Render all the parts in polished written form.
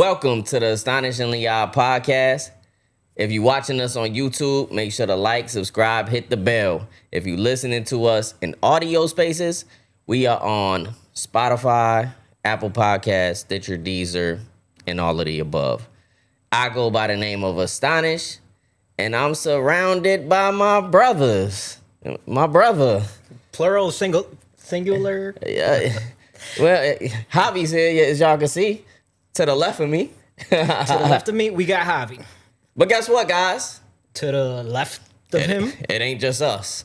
Welcome to the Astonishingly Odd Podcast. If you're watching us on YouTube, make sure to like, subscribe, hit the bell. If you're listening to us in audio spaces, we are on Spotify, Apple Podcasts, Stitcher, Deezer, and all of the above. I go by the name of Astonish, and I'm surrounded by my brothers. My brother. Plural, singular. Yeah. Well, Javy's here, as y'all can see. To the left of me. To the left of me, we got Javy. But guess what, guys? To the left of him. It ain't just us.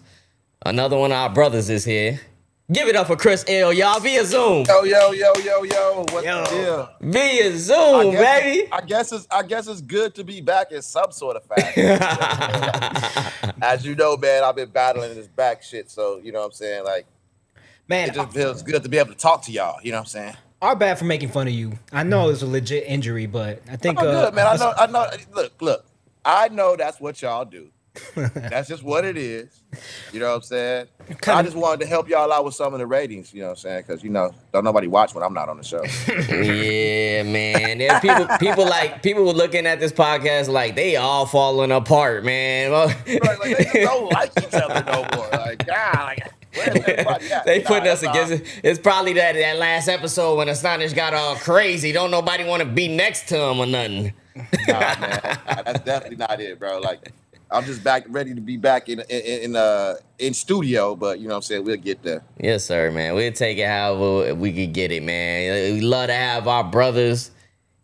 Another one of our brothers is here. Give it up for Chris L, y'all, via Zoom. Yo. What's the deal? Via Zoom, baby. I guess it's good to be back in some sort of fashion. As you know, man, I've been battling this back shit, so you know what I'm saying? Like, Man, it just feels good to be able to talk to y'all, you know what I'm saying? our bad for making fun of you. I know it's a legit injury, but I think Good, man. I know. Look. I know that's what y'all do. That's just what it is. You know what I'm saying? I just wanted to help y'all out with some of the ratings, you know what I'm saying? Because, don't nobody watch when I'm not on the show. Yeah, man. There's people were looking at this podcast like they all falling apart, man. Right, like they just don't like each other no more. Like, God, like, where's everybody at? They putting us against it. It's probably that last episode when Astonish got all crazy. Don't nobody want to be next to him or nothing. Nah, man. That's definitely not it, bro. Like, I'm just ready to be back in studio, but you know what I'm saying, we'll get there. Yes, sir, man. We'll take it however we could get it, man. We love to have our brothers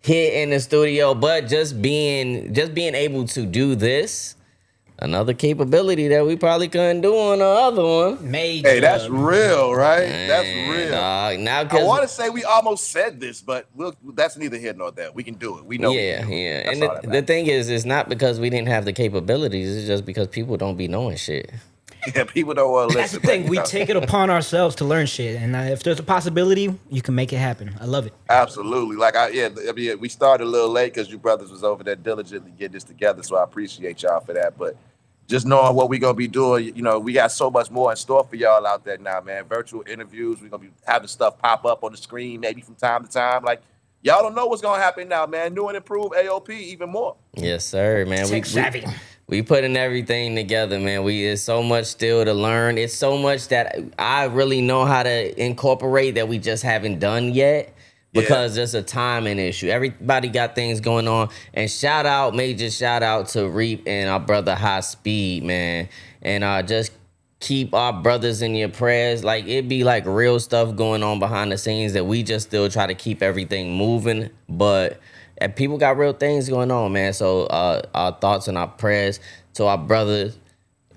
here in the studio, but just being able to do this, another capability that we probably couldn't do on the other one. Major. Hey, that's real, right? That's real. Now, I want to say we almost said this, but that's neither here nor there. We can do it. We know. Yeah. That's And the thing is, it's not because we didn't have the capabilities. It's just because people don't be knowing shit. Yeah, people don't want to That's listen. the thing. We take it upon ourselves to learn shit, and if there's a possibility, you can make it happen. I love it. Absolutely. Like, we started a little late because you brothers was over there diligently getting this together, so I appreciate y'all for that. But just knowing what we're going to be doing, we got so much more in store for y'all out there now, man. Virtual interviews. We're going to be having stuff pop up on the screen maybe from time to time. Like, y'all don't know what's going to happen now, man. New and improved AOP even more. Yes, sir, man. Savvy. We putting everything together, man. There's so much still to learn. It's so much that I really know how to incorporate that we just haven't done yet. Because there's a timing issue. Everybody got things going on. And major shout out to Reap and our brother High Speed, man. And just keep our brothers in your prayers. Like, it be like real stuff going on behind the scenes that we just still try to keep everything moving. But people got real things going on, man. So our thoughts and our prayers to our brothers,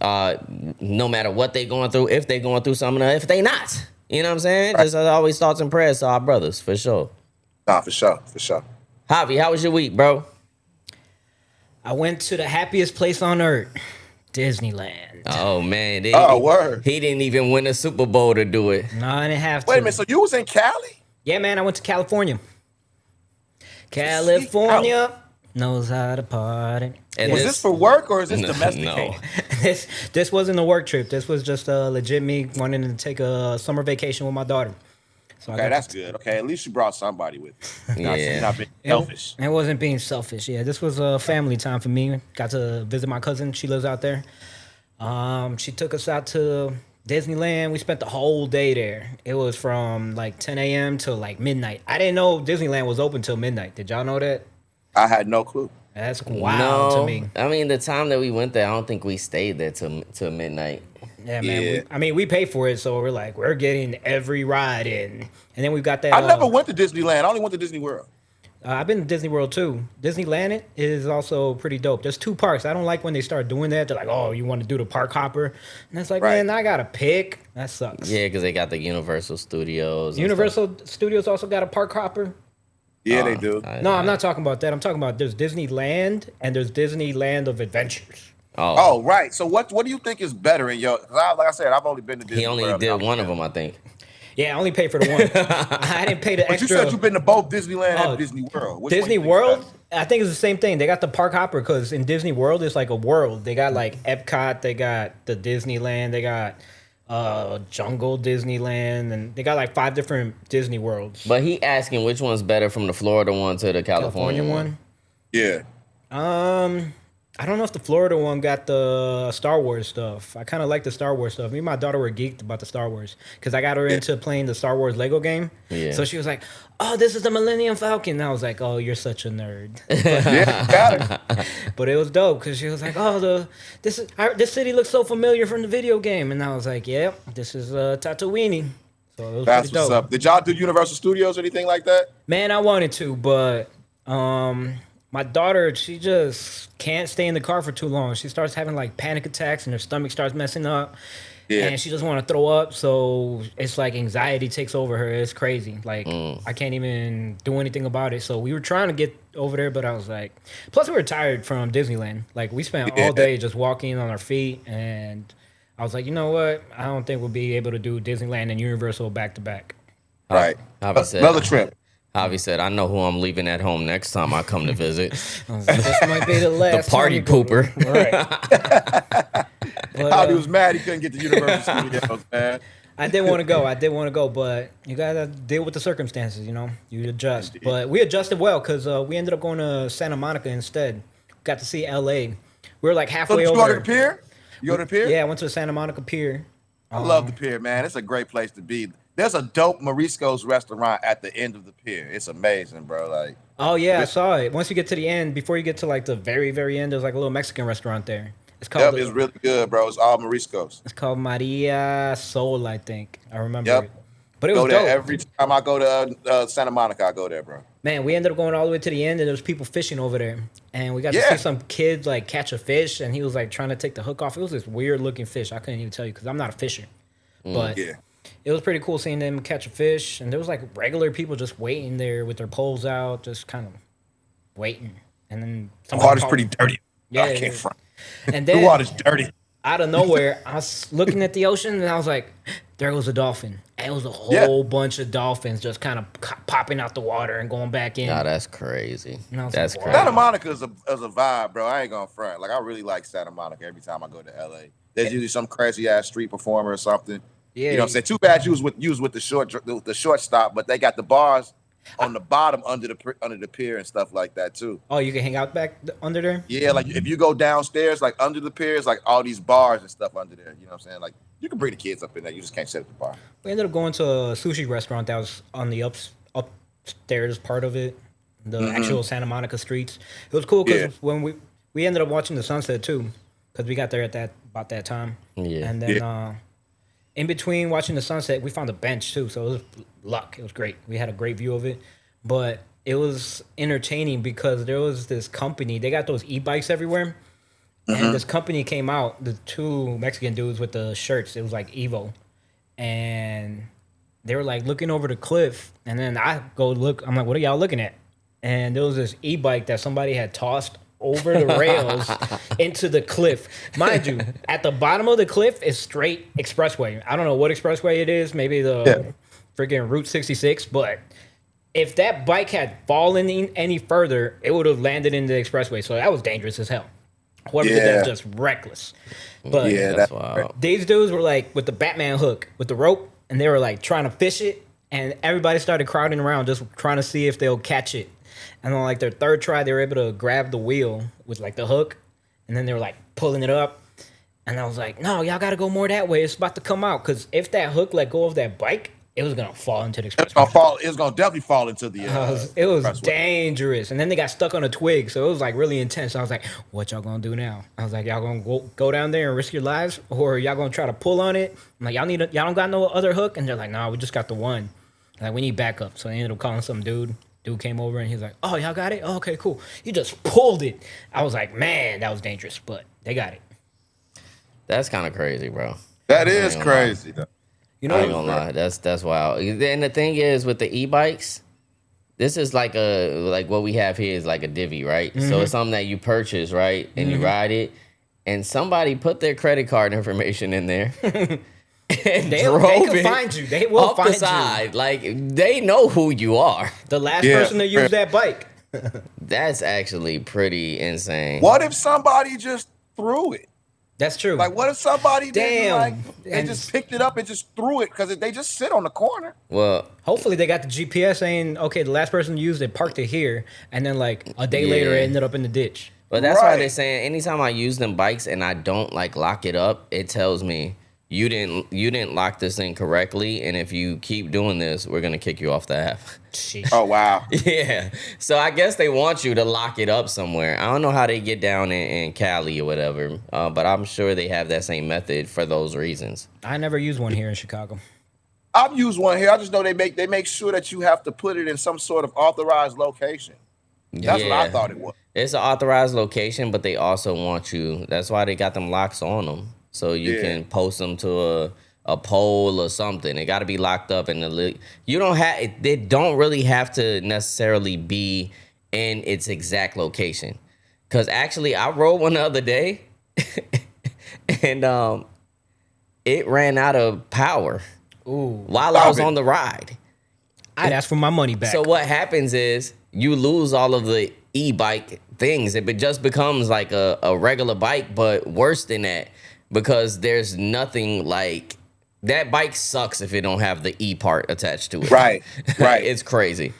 no matter what they going through, if they going through something or if they not. You know what I'm saying? Right. Just always thoughts and prayers to our brothers, for sure. Nah, for sure. Javy, how was your week, bro? I went to the happiest place on earth, Disneyland. Oh, man. Word. He didn't even win a Super Bowl to do it. No, I didn't have to. Wait a minute, so you was in Cali? Yeah, man, I went to California. California knows how to party. And was this for work or is this domestic? No. This wasn't a work trip. This was just legit me wanting to take a summer vacation with my daughter. So okay, that's good. Okay, at least you brought somebody with you. Yeah. Not being selfish. It wasn't being selfish. Yeah, this was a family time for me. Got to visit my cousin. She lives out there. She took us out to Disneyland. We spent the whole day there. It was from like 10 a.m. to like midnight. I didn't know Disneyland was open till midnight. Did y'all know that? I had no clue. That's wild to me. I mean, the time that we went there, I don't think we stayed there till midnight. Yeah, man. Yeah. We paid for it, so we're getting every ride in. And then we got that. I never went to Disneyland. I only went to Disney World. I've been to Disney World too. Disneyland is also pretty dope. There's two parks. I don't like when they start doing that. They're like, oh, you want to do the park hopper? And it's like, man, I got to pick. That sucks. Yeah, because they got the Universal Studios. Universal Studios also got a park hopper. Yeah, they do. No, I'm not talking about that. I'm talking about there's Disneyland and there's Disneyland of Adventures. Oh, right. So what do you think is better in your? Like I said, I've only been to Disney. He only World. did one of them, I think. Yeah, I only paid for the one. I didn't pay the but extra. You said you've been to both Disneyland and Disney World. Which Disney World, I think it's the same thing. They got the park hopper because in Disney World, it's like a world. They got like Epcot, they got the Disneyland, they got Jungle Disneyland, and they got like 5 different Disney worlds. But he asking which one's better from the Florida one to the California one. Yeah. I don't know if the Florida one got the Star Wars stuff. I kind of like the Star Wars stuff. Me and my daughter were geeked about the Star Wars because I got her into playing the Star Wars Lego game. Yeah. So she was like, "Oh, this is the Millennium Falcon." And I was like, "Oh, you're such a nerd." Yeah, got it. But it was dope because she was like, "Oh, this city looks so familiar from the video game," and I was like, "Yep, this is Tatooine." So it was That's pretty what's dope. up. Did y'all do Universal Studios or anything like that? Man, I wanted to, but my daughter, she just can't stay in the car for too long. She starts having like panic attacks and her stomach starts messing up. Yeah. And she just want to throw up. So it's like anxiety takes over her. It's crazy. Like I can't even do anything about it. So we were trying to get over there, but I was like, plus we were tired from Disneyland. Like we spent all day just walking on our feet. And I was like, you know what? I don't think we'll be able to do Disneyland and Universal back to back. Right. Another trip. Javi said, I know who I'm leaving at home next time I come to visit. This might be the last The party time you go. pooper. Right. But, Javi was mad he couldn't get to Universal Studios, man. I did want to go, but you gotta deal with the circumstances, you know. You adjust, but we adjusted well because we ended up going to Santa Monica instead. Got to see L.A. We were like So halfway did you over go to there. the pier? You go to the pier? Yeah, I went to the Santa Monica Pier. I love the pier, man. It's a great place to be. There's a dope Morisco's restaurant at the end of the pier. It's amazing, bro. Like, Oh yeah, I saw it. Once you get to the end, before you get to like the very, very end, there's like a little Mexican restaurant there. It's yep, called it's really good, bro. It's all Morisco's. it's called Maria Sol, I think. I remember Yep. it. But it was Go there dope. every time I go to Santa Monica. I go there, bro. Man, we ended up going all the way to the end, and there was people fishing over there, and we got to Yeah. see some kid like catch a fish, and he was like trying to take the hook off. It was this weird looking fish. I couldn't even tell you because I'm not a fisher, but Yeah. it was pretty cool seeing them catch a fish, and there was like regular people just waiting there with their poles out, just kind of waiting, and then The somebody water's called- pretty dirty. Yeah, I can't yeah. front. And The then water's dirty. out of nowhere, I was looking at the ocean, and I was like, there was a dolphin. And it was a whole bunch of dolphins just kind of popping out the water and going back in. Nah, that's crazy. And I was That's like, crazy. Santa Monica is a vibe, bro. I ain't gonna front. Like, I really like Santa Monica every time I go to LA. There's usually some crazy ass street performer or something. Yeah, You know what I'm saying? Too bad you was with the shortstop, but they got the bars on the bottom under the pier and stuff like that too. Oh, you can hang out back under there? Yeah, like if you go downstairs, like under the pier, it's like all these bars and stuff under there. You know what I'm saying? Like you can bring the kids up in there. You just can't sit at the bar. We ended up going to a sushi restaurant that was on the upstairs part of it, the actual Santa Monica streets. It was cool because when we ended up watching the sunset too, because we got there at about that time. Yeah. And then in between watching the sunset, we found a bench too, so it was luck. It was great. We had a great view of it, but it was entertaining because there was this company. They got those e-bikes everywhere. And this company came out, the 2 Mexican dudes with the shirts. It was like Evo. And they were like looking over the cliff. And then I go look. I'm like, what are y'all looking at? And there was this e-bike that somebody had tossed over the rails into the cliff. Mind you, at the bottom of the cliff is straight expressway. I don't know what expressway it is. Maybe the freaking Route 66. But if that bike had fallen any further, it would have landed in the expressway. So that was dangerous as hell. Whoever did that was just reckless. But That's wild. these dudes were like with the Batman hook, with the rope, and they were like trying to fish it, and everybody started crowding around just trying to see if they'll catch it. And on like their third try, they were able to grab the wheel with like the hook, and then they were like pulling it up. And I was like, no, y'all got to go more that way. It's about to come out. Because if that hook let go of that bike, it was going to fall into the expressway. It's gonna definitely fall into the. It was expressway. dangerous. And then they got stuck on a twig. So it was like really intense. I was like, what y'all going to do now? I was like, y'all going to go down there and risk your lives? Or y'all going to try to pull on it? I'm like, y'all don't got no other hook? And they're like, no, we just got the one. Like, we need backup. So they ended up calling some dude. Dude came over and he was like, oh, y'all got it? Oh, okay, cool. You just pulled it. I was like, man, that was dangerous. But they got it. That's kind of crazy, bro. That is crazy, though. You I ain't know, gonna lie. That's wild. And the thing is, with the e-bikes, this is like what we have here is like a divvy, right? So it's something that you purchase, right? And you ride it, and somebody put their credit card information in there. And they drove can it find you. They will off find the side. Like, they know who you are. you. The last person to use that bike. That's actually pretty insane. What if somebody just threw it? That's true. Like, what if somebody didn't, Damn. like, they just picked it up and just threw it because they just sit on the corner? Well, Hopefully they got the GPS saying, okay, the last person used it parked it here, and then like a day later it ended up in the ditch. but that's why Right. they're saying anytime I use them bikes and I don't like lock it up, it tells me you didn't lock this thing correctly, and if you keep doing this, we're gonna kick you off the app. Sheesh. Oh, wow. Yeah. So I guess they want you to lock it up somewhere. I don't know how they get down in Cali or whatever, but I'm sure they have that same method for those reasons. I never used one here in Chicago. I've used one here. I just know they make sure that you have to put it in some sort of authorized location. That's what I thought it was. It's an authorized location, but they also want you. That's why they got them locks on them, so you can post them to a pole or something. It got to be locked up in the. You don't have. They don't really have to necessarily be in its exact location, because actually I rode one the other day, and it ran out of power. Ooh. While I was on the ride. I'd ask for my money back. So what happens is you lose all of the e-bike things. It just becomes like a regular bike, but worse than that, because there's nothing like that bike sucks if it don't have the e part attached to it. Right. It's crazy.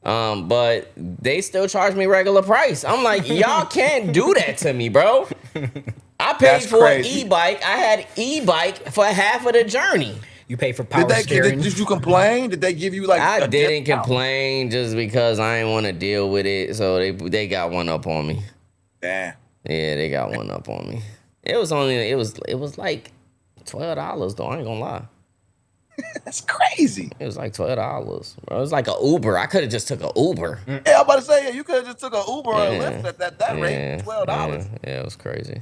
But they still charge me regular price. I'm like, y'all can't do that to me, bro. I paid That's for crazy. an e-bike. I had e-bike for half of the journey. You pay for power steering. Did you complain? Did they give you like? I a didn't discount? complain just because I didn't want to deal with it. So they got one up on me. Damn. Yeah, they got one up on me. It was like $12 though. I ain't gonna lie. That's crazy. It was like $12. Bro. It was like an Uber. I could have just took an Uber. Yeah, I'm about to say, yeah, you could have just took an Uber or a Lyft at that rate, $12. Yeah, it was crazy.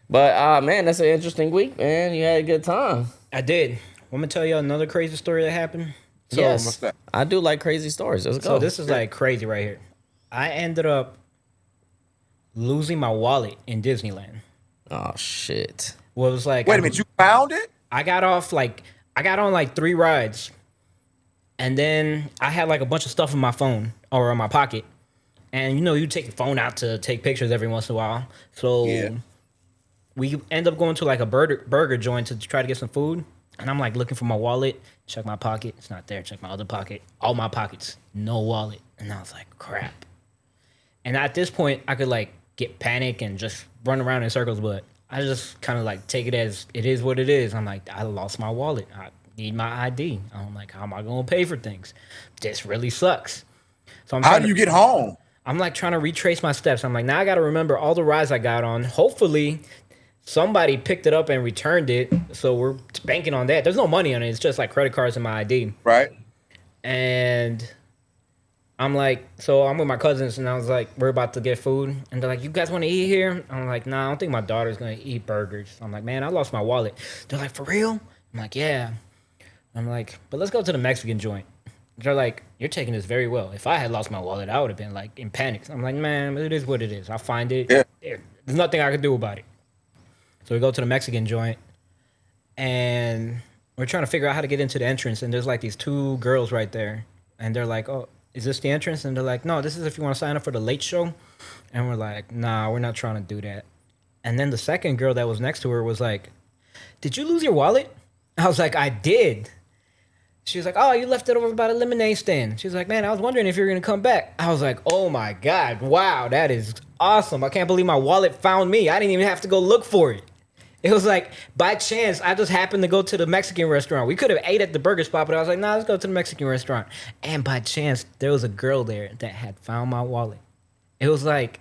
But man, that's an interesting week, man. You had a good time. I did. I'm gonna tell you another crazy story that happened. So, Yes, I do like crazy stories. Let's go. So this is like crazy right here. I ended up losing my wallet in Disneyland. Oh shit. Well, it was like, Wait a minute, you found it? I got on like 3 rides, and then I had like a bunch of stuff in my phone or in my pocket, and you take your phone out to take pictures every once in a while. So we end up going to like a burger joint to try to get some food, and I'm like looking for my wallet. Check my pocket, it's not there. Check my other pocket, all my pockets, no wallet, and I was like, crap. And at this point, I could like get panic and just run around in circles, but I just kind of like take it as it is what it is. I'm like, I lost my wallet. I need my ID. I'm like, how am I going to pay for things? This really sucks. So How do you get home? I'm like trying to retrace my steps. I'm like, now I got to remember all the rides I got on. Hopefully somebody picked it up and returned it. So we're banking on that. There's no money on it. It's just like credit cards and my ID. Right. And I'm like, so I'm with my cousins, and I was like, we're about to get food. And they're like, you guys want to eat here? I'm like, nah, I don't think my daughter's going to eat burgers. I'm like, man, I lost my wallet. They're like, for real? I'm like, yeah. I'm like, but let's go to the Mexican joint. They're like, you're taking this very well. If I had lost my wallet, I would have been like in panic. I'm like, man, it is what it is. I'll find it. Yeah. There's nothing I can do about it. So we go to the Mexican joint, and we're trying to figure out how to get into the entrance. And there's like these 2 girls right there. And they're like, oh, is this the entrance? And they're like, no, this is if you want to sign up for the late show. And we're like, nah, we're not trying to do that. And then the second girl that was next to her was like, did you lose your wallet? I was like, I did. She was like, oh, you left it over by the lemonade stand. She was like, man, I was wondering if you were going to come back. I was like, oh my God, wow, that is awesome. I can't believe my wallet found me. I didn't even have to go look for it. It was like, by chance, I just happened to go to the Mexican restaurant. We could have ate at the burger spot, but I was like, nah, let's go to the Mexican restaurant. And by chance, there was a girl there that had found my wallet. It was like,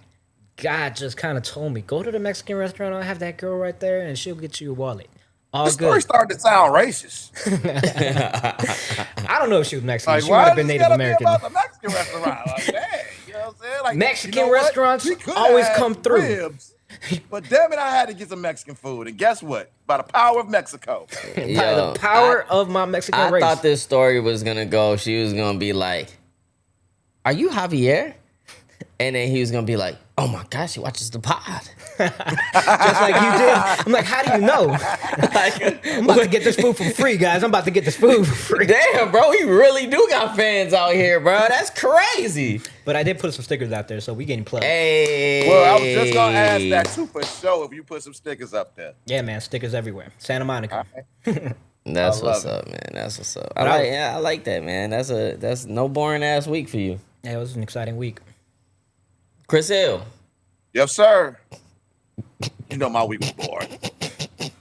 God just kind of told me, go to the Mexican restaurant. I'll have that girl right there, and she'll get you your wallet. All The good. story started to sound racist. I don't know if she was Mexican. Like, She might why have been does it Native gotta be American. about the Mexican restaurant? Like, dang, you know what I'm saying? Like, Mexican you know what? restaurants We could always have come through. ribs, but damn it, I had to get some Mexican food. And guess what? By the power of Mexico. By the power of my Mexican I race. thought this story was gonna go. She was gonna be like, "Are you Javier?" And then he was gonna be like, "Oh my gosh, he watches the pod." Just like you did. I'm like, how do you know? I'm about to get this food for free, guys. I'm about to get this food for free. Damn, bro, he really do got fans out here, bro. That's crazy. But I did put some stickers out there, so we getting plugged. Hey. Well, I was just gonna ask that too for show if you put some stickers up there. Yeah, man, stickers everywhere. Santa Monica. That's what's up, man. That's what's up. I like that, man. That's no boring ass week for you. Yeah, it was an exciting week. Chris Hill. Yes, sir. You know my week was boring.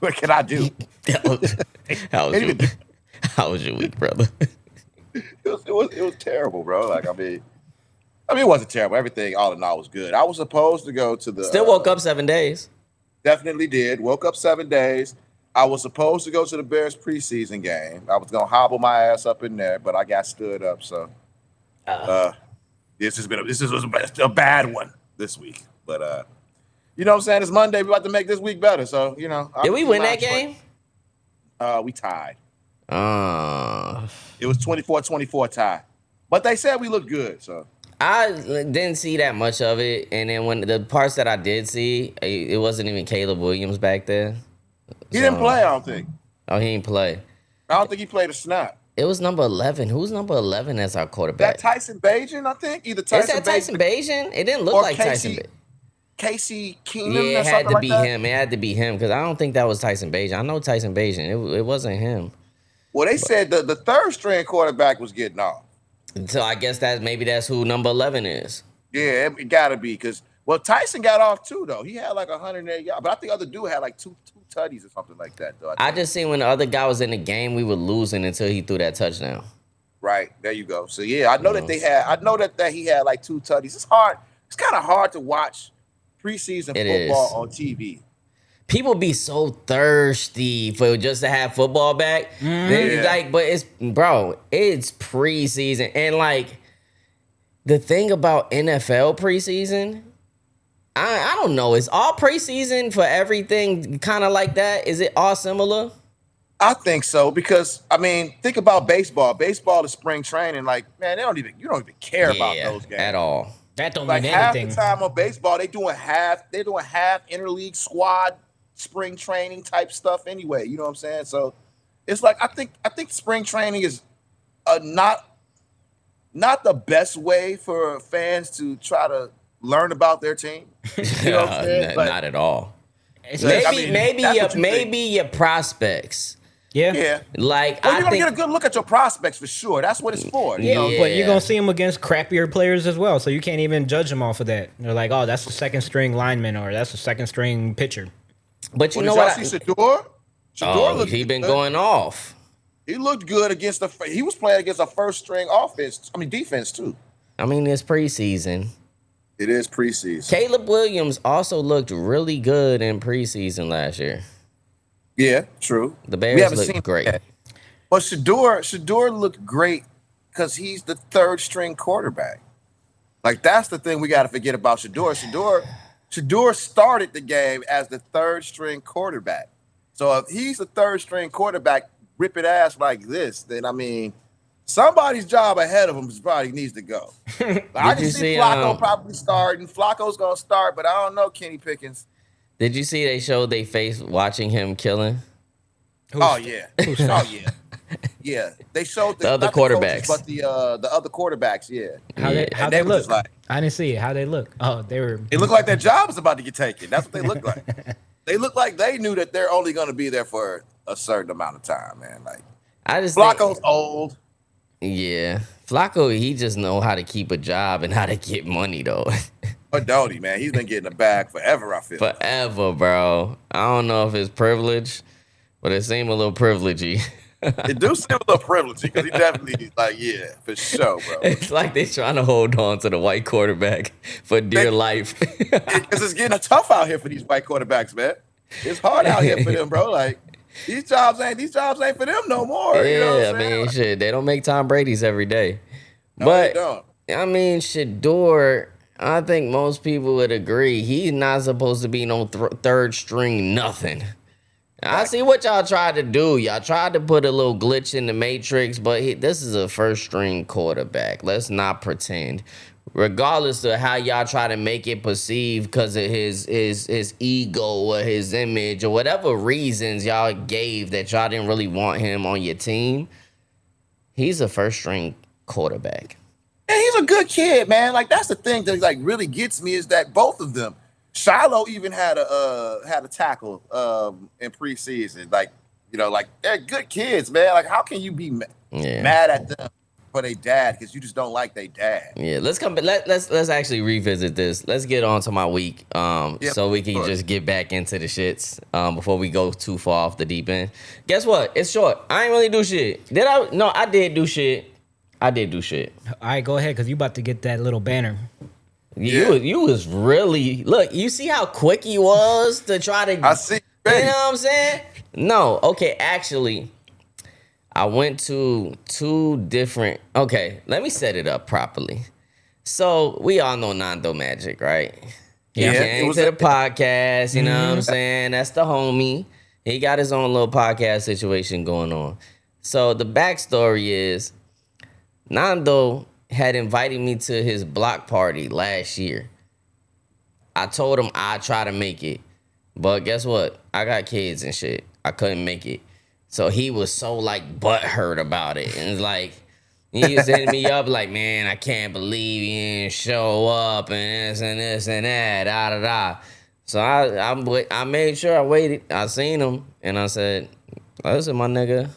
What can I do? How was your week, brother? It was terrible, bro. Like I mean, it wasn't terrible. Everything, all in all, was good. I was supposed to go to the. Still woke up 7 days. Definitely did. Woke up 7 days. I was supposed to go to the Bears preseason game. I was gonna hobble my ass up in there, but I got stood up. So, this was a bad one this week. But you know what I'm saying? It's Monday. We about to make this week better. So you know. Did we win that game? We tied. It was 24-24 tie. But they said we looked good. So I didn't see that much of it, and then when the parts that I did see, it wasn't even Caleb Williams back there. He didn't play, I don't think. Oh, he didn't play. I don't think he played a snap. It was number 11. Who's number 11 as our quarterback? That Tyson Bagent, I think. Either Tyson Is that Tyson Bagent? It didn't look like Tyson Bagent. Casey Keenum. Yeah, it had to be that? him. It had to be him because I don't think that was Tyson Bagent. I know Tyson Bagent. It wasn't him. Well, they said the third string quarterback was getting off. So I guess that's who number 11 is. Yeah, it got to be because Tyson got off too though. He had like 108 yards, but I think the other dude had like two tutties or something like that though. I just seen when the other guy was in the game, we were losing until he threw that touchdown. Right there, you go. So yeah, I know that they had. I know that he had like 2 tutties. It's hard. It's kind of hard to watch preseason football on TV. People be so thirsty for just to have football back. But it's preseason. And like the thing about NFL preseason, I don't know. Is all preseason for everything kind of like that? Is it all similar? I think so because I mean, think about baseball. Baseball is spring training. Like, man, you don't even care about those games at all. That don't like mean half anything. the time on baseball, they're doing half interleague squad spring training type stuff anyway. You know what I'm saying? So it's like I think spring training is not the best way for fans to try to learn about their team. You know what I'm saying? Not at all. Maybe your prospects. Yeah. Like you're gonna get a good look at your prospects for sure. That's what it's for. You know? But you're gonna see them against crappier players as well, so you can't even judge them off of that. They're like, oh, that's the second string lineman, or that's the second string pitcher. But you know what? See Shador? Shador he been going off. He looked good against he was playing against a first string defense too. I mean, it's preseason. It is preseason. Caleb Williams also looked really good in preseason last year. Yeah, true. The Bears looked great. That. But Shador looked great because he's the third string quarterback. Like that's the thing we got to forget about Shador. Shador started the game as the third string quarterback. So if he's the third string quarterback, ripping ass like this, then I mean, somebody's job ahead of him probably needs to go. I can see Flacco probably starting. Flacco's gonna start, but I don't know Kenny Pickens. Did you see they showed their face watching him killing? Oh yeah. Yeah. They showed the other quarterbacks, but the other quarterbacks. Yeah. How they look? I didn't see it. How they look? Oh, they were. It looked like their job was about to get taken. That's what they looked like. They look like they knew that they're only going to be there for a certain amount of time, man. Like Flacco's old. Yeah, Flacco, he just know how to keep a job and how to get money though. But don't he, man? He's been getting a bag forever, I feel. Forever, bro. I don't know if it's privilege, but it seemed a little privilegey. It do seem a little privilegey because he definitely, like, yeah, for sure, bro. It's like they're trying to hold on to the white quarterback for dear life. Because it's getting tough out here for these white quarterbacks, man. It's hard out here for them, bro. Like, these jobs ain't for them no more. Yeah, you know what I'm I mean, saying? shit, they don't make Tom Brady's every day. No, but they don't. I mean, Shador, I think most people would agree he's not supposed to be no third string nothing. I see what y'all tried to do. Y'all tried to put a little glitch in the matrix, but this is a first string quarterback. Let's not pretend. regardless of how y'all try to make it perceived because of his ego or his image or whatever reasons y'all gave that y'all didn't really want him on your team, he's a first string quarterback. And he's a good kid, man. Like, that's the thing that like really gets me is that both of them. Shiloh even had a tackle in preseason. Like, you know, like they're good kids, man. Like, how can you be mad at them for their dad because you just don't like their dad? Yeah, let's come. Let's actually revisit this. Let's get on to my week, so we can just get back into the shits before we go too far off the deep end. Guess what? It's short. I ain't really do shit. Did I? No, I did do shit. I did do shit. All right, go ahead, because you about to get that little banner. You was really, look, you see how quick he was to try to, I see. You know what I'm saying? No, okay, actually, I went to two different, okay, let me set it up properly. So, we all know Nando Magic, right? He came to the podcast, you know what I'm saying? That's the homie. He got his own little podcast situation going on. So, the backstory is, Nando had invited me to his block party last year. I told him I'd try to make it. But guess what? I got kids and shit. I couldn't make it. So he was so like butthurt about it. And it's like, he was hitting me up like, man, I can't believe you didn't show up and this and that, da da da. So I made sure I waited. I seen him and I said, listen, my nigga,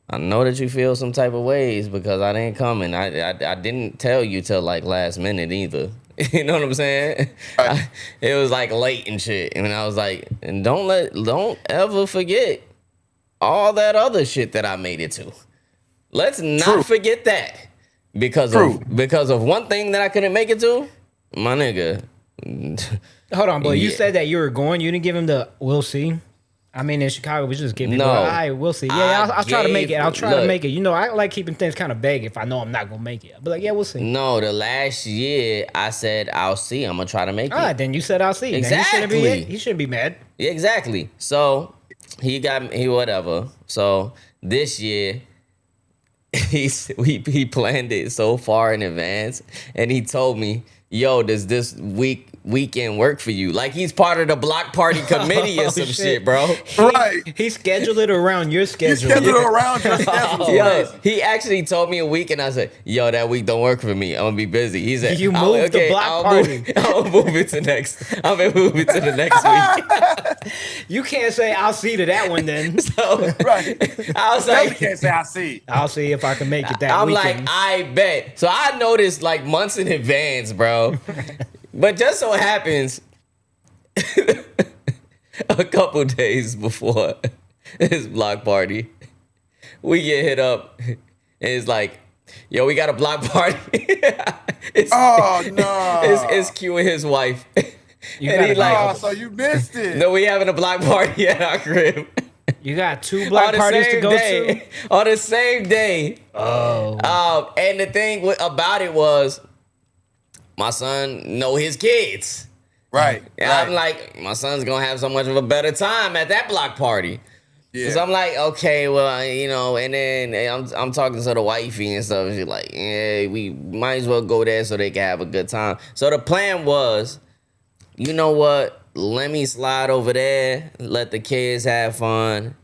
I know that you feel some type of ways because I didn't come and I didn't tell you till like last minute either. You know what I'm saying? Right. It was like late and shit. And I was like, and don't ever forget all that other shit that I made it to. Let's not forget that. Because of one thing that I couldn't make it to, my nigga. Hold on, but you said that you were going. You didn't give him the we'll see. I mean, in Chicago, we just give him all right, we'll see. Yeah, I'll try to make it. I'll try to make it. You know, I like keeping things kind of vague if I know I'm not going to make it. I'll be like, yeah, we'll see. No, the last year, I said, I'll see. I'm going to try to make it. All right, then you said I'll see. Exactly. He shouldn't be mad. Yeah, exactly. So, he whatever. So, this year, he planned it so far in advance, and he told me, yo, does this weekend work for you? Like he's part of the block party committee or some shit, bro. Right. He scheduled it around your schedule. He scheduled it around your schedule. Yo, he actually told me a week and I said, yo, that week don't work for me. I'm gonna be busy. He said, you moved the block party. I'll move it to the next week. You can't say I'll see to that one then. So, right. I was like, can't say I'll see. I'll see if I can make it that I'm weekend. like, I bet. So I noticed like months in advance, bro. But just so happens, a couple days before his block party, we get hit up, and it's like, yo, we got a block party. It's Q and his wife. And he like, so you missed it. No, we having a block party at our crib. You got two block parties to go to? On the same day. Oh. And the thing about it was, my son know his kids. Right. And I'm like, my son's gonna have so much of a better time at that block party. Yeah. So I'm like, okay, well, you know, and then I'm talking to the wifey and stuff. And she's like, yeah, we might as well go there so they can have a good time. So the plan was, you know what? Let me slide over there, let the kids have fun.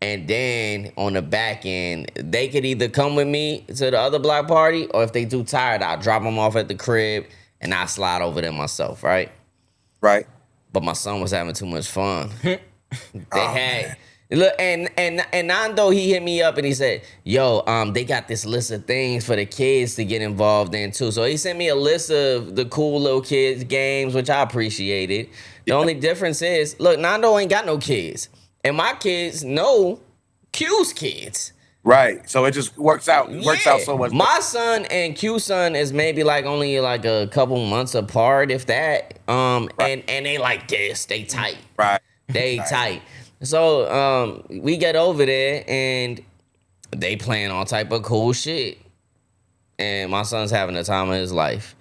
And then on the back end, they could either come with me to the other block party, or if they too tired, I'll drop them off at the crib and I'll slide over there myself, right? Right. But my son was having too much fun. Look, and Nando, he hit me up and he said, yo, they got this list of things for the kids to get involved in too. So he sent me a list of the cool little kids games, which I appreciated. The only difference is, look, Nando ain't got no kids. And my kids know Q's kids. Right. So it just works out. Works out so much. My son and Q's son is maybe like only like a couple months apart, if that. And they like this. They tight. Right. They tight. So we get over there and they playing all type of cool shit. And my son's having the time of his life.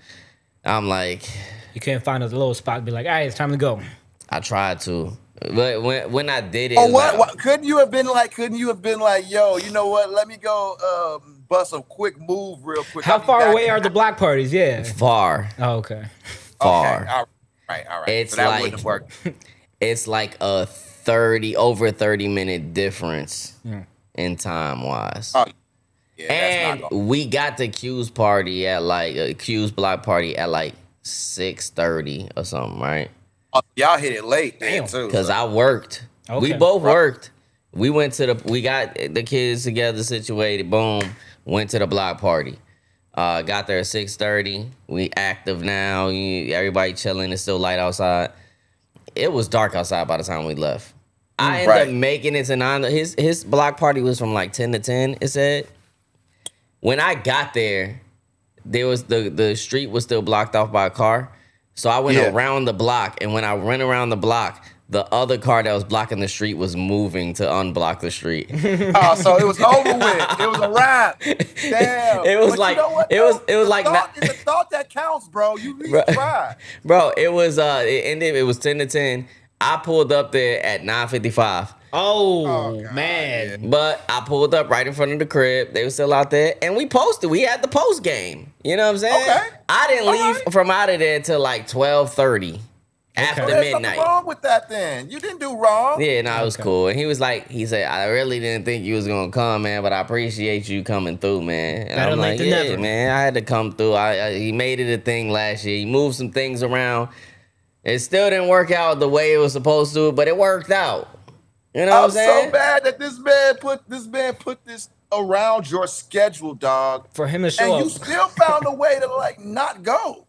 I'm like, you can't find a little spot and be like, all right, it's time to go. I tried to. But when I did it, what? Couldn't you have been like, yo, you know what? Let me go bust a quick move real quick. How far away are the block parties? Yeah. Far. Oh, okay. Far. Okay, all right. It's so that like wouldn't have worked. it's like a 30-minute difference in time wise. Oh, yeah, and that's not we got the Q's party at like a Q's block party at like 6:30 or something, right? Y'all hit it late then Damn. too. Because so. I worked. Okay. We both worked. We got the kids together, situated. Boom. Went to the block party. Got there at 6:30. We active now. Everybody chilling. It's still light outside. It was dark outside by the time we left. I ended up making it to 9. His block party was from like 10 to 10, it said. When I got there, there was the street was still blocked off by a car. So I went around the block, and when I went around the block, the other car that was blocking the street was moving to unblock the street. Oh, so it was over with. It was a wrap. Damn. It was But like you know what, it was like it's the thought that counts, bro. You really tried. Bro, it was it ended. It was 10 to 10. I pulled up there at 9:55. Oh man. Yeah. But I pulled up right in front of the crib. They were still out there, and we posted. We had the post game. You know what I'm saying? Okay. I didn't leave from out of there till like 12:30 after There's midnight. nothing wrong with that then. You didn't do wrong. Yeah, no, it was cool. And he said, I really didn't think you was gonna come, man, but I appreciate you coming through, man. And Better I'm late like, than yeah, never. man, I had to come through. He made it a thing last year. He moved some things around. It still didn't work out the way it was supposed to, but it worked out. You know what I'm saying? So bad that this man put this around your schedule, dog. For him to show And up. you still found a way to like not go.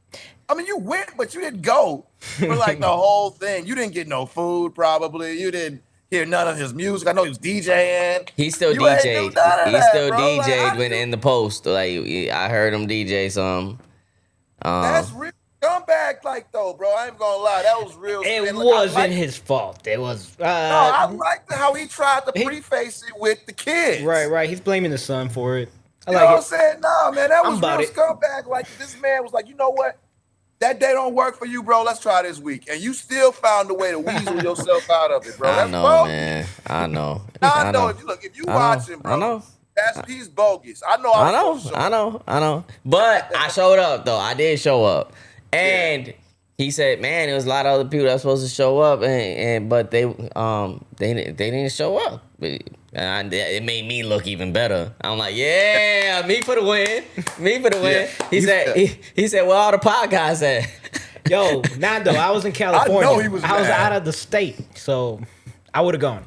I mean, you went, but you didn't go for like the whole thing. You didn't get no food, probably. You didn't hear none of his music. I know he was DJing. He still You ain't do DJ'd. none of He that, still bro. Like, DJ'd how when you- in the post. Like I heard him DJ some. That's real scumbag, like though, bro. I ain't gonna lie. That was real. It and, like, wasn't his fault. It was I liked how he tried to preface it with the kids. right. He's blaming the son for it. I You know like what I'm it. saying? Nah, man, that I'm was about real it. scumbag. Like this man was like, you know what? That day don't work for you, bro. Let's try this week. And you still found a way to weasel yourself out of it, bro. I That's know, bogus. man. I know. I know. If you watching, bro, I know. he's bogus. I know. I know. But I showed up though. I did show up, and he said, "Man, there was a lot of other people that were supposed to show up, but they didn't show up. And it made me look even better. I'm like, yeah, me for the win, me for the win." Yeah. He said, "Well, all the podcasts at." Yo, Nando, I was in California. I know he was mad. out of the state, so I would have gone.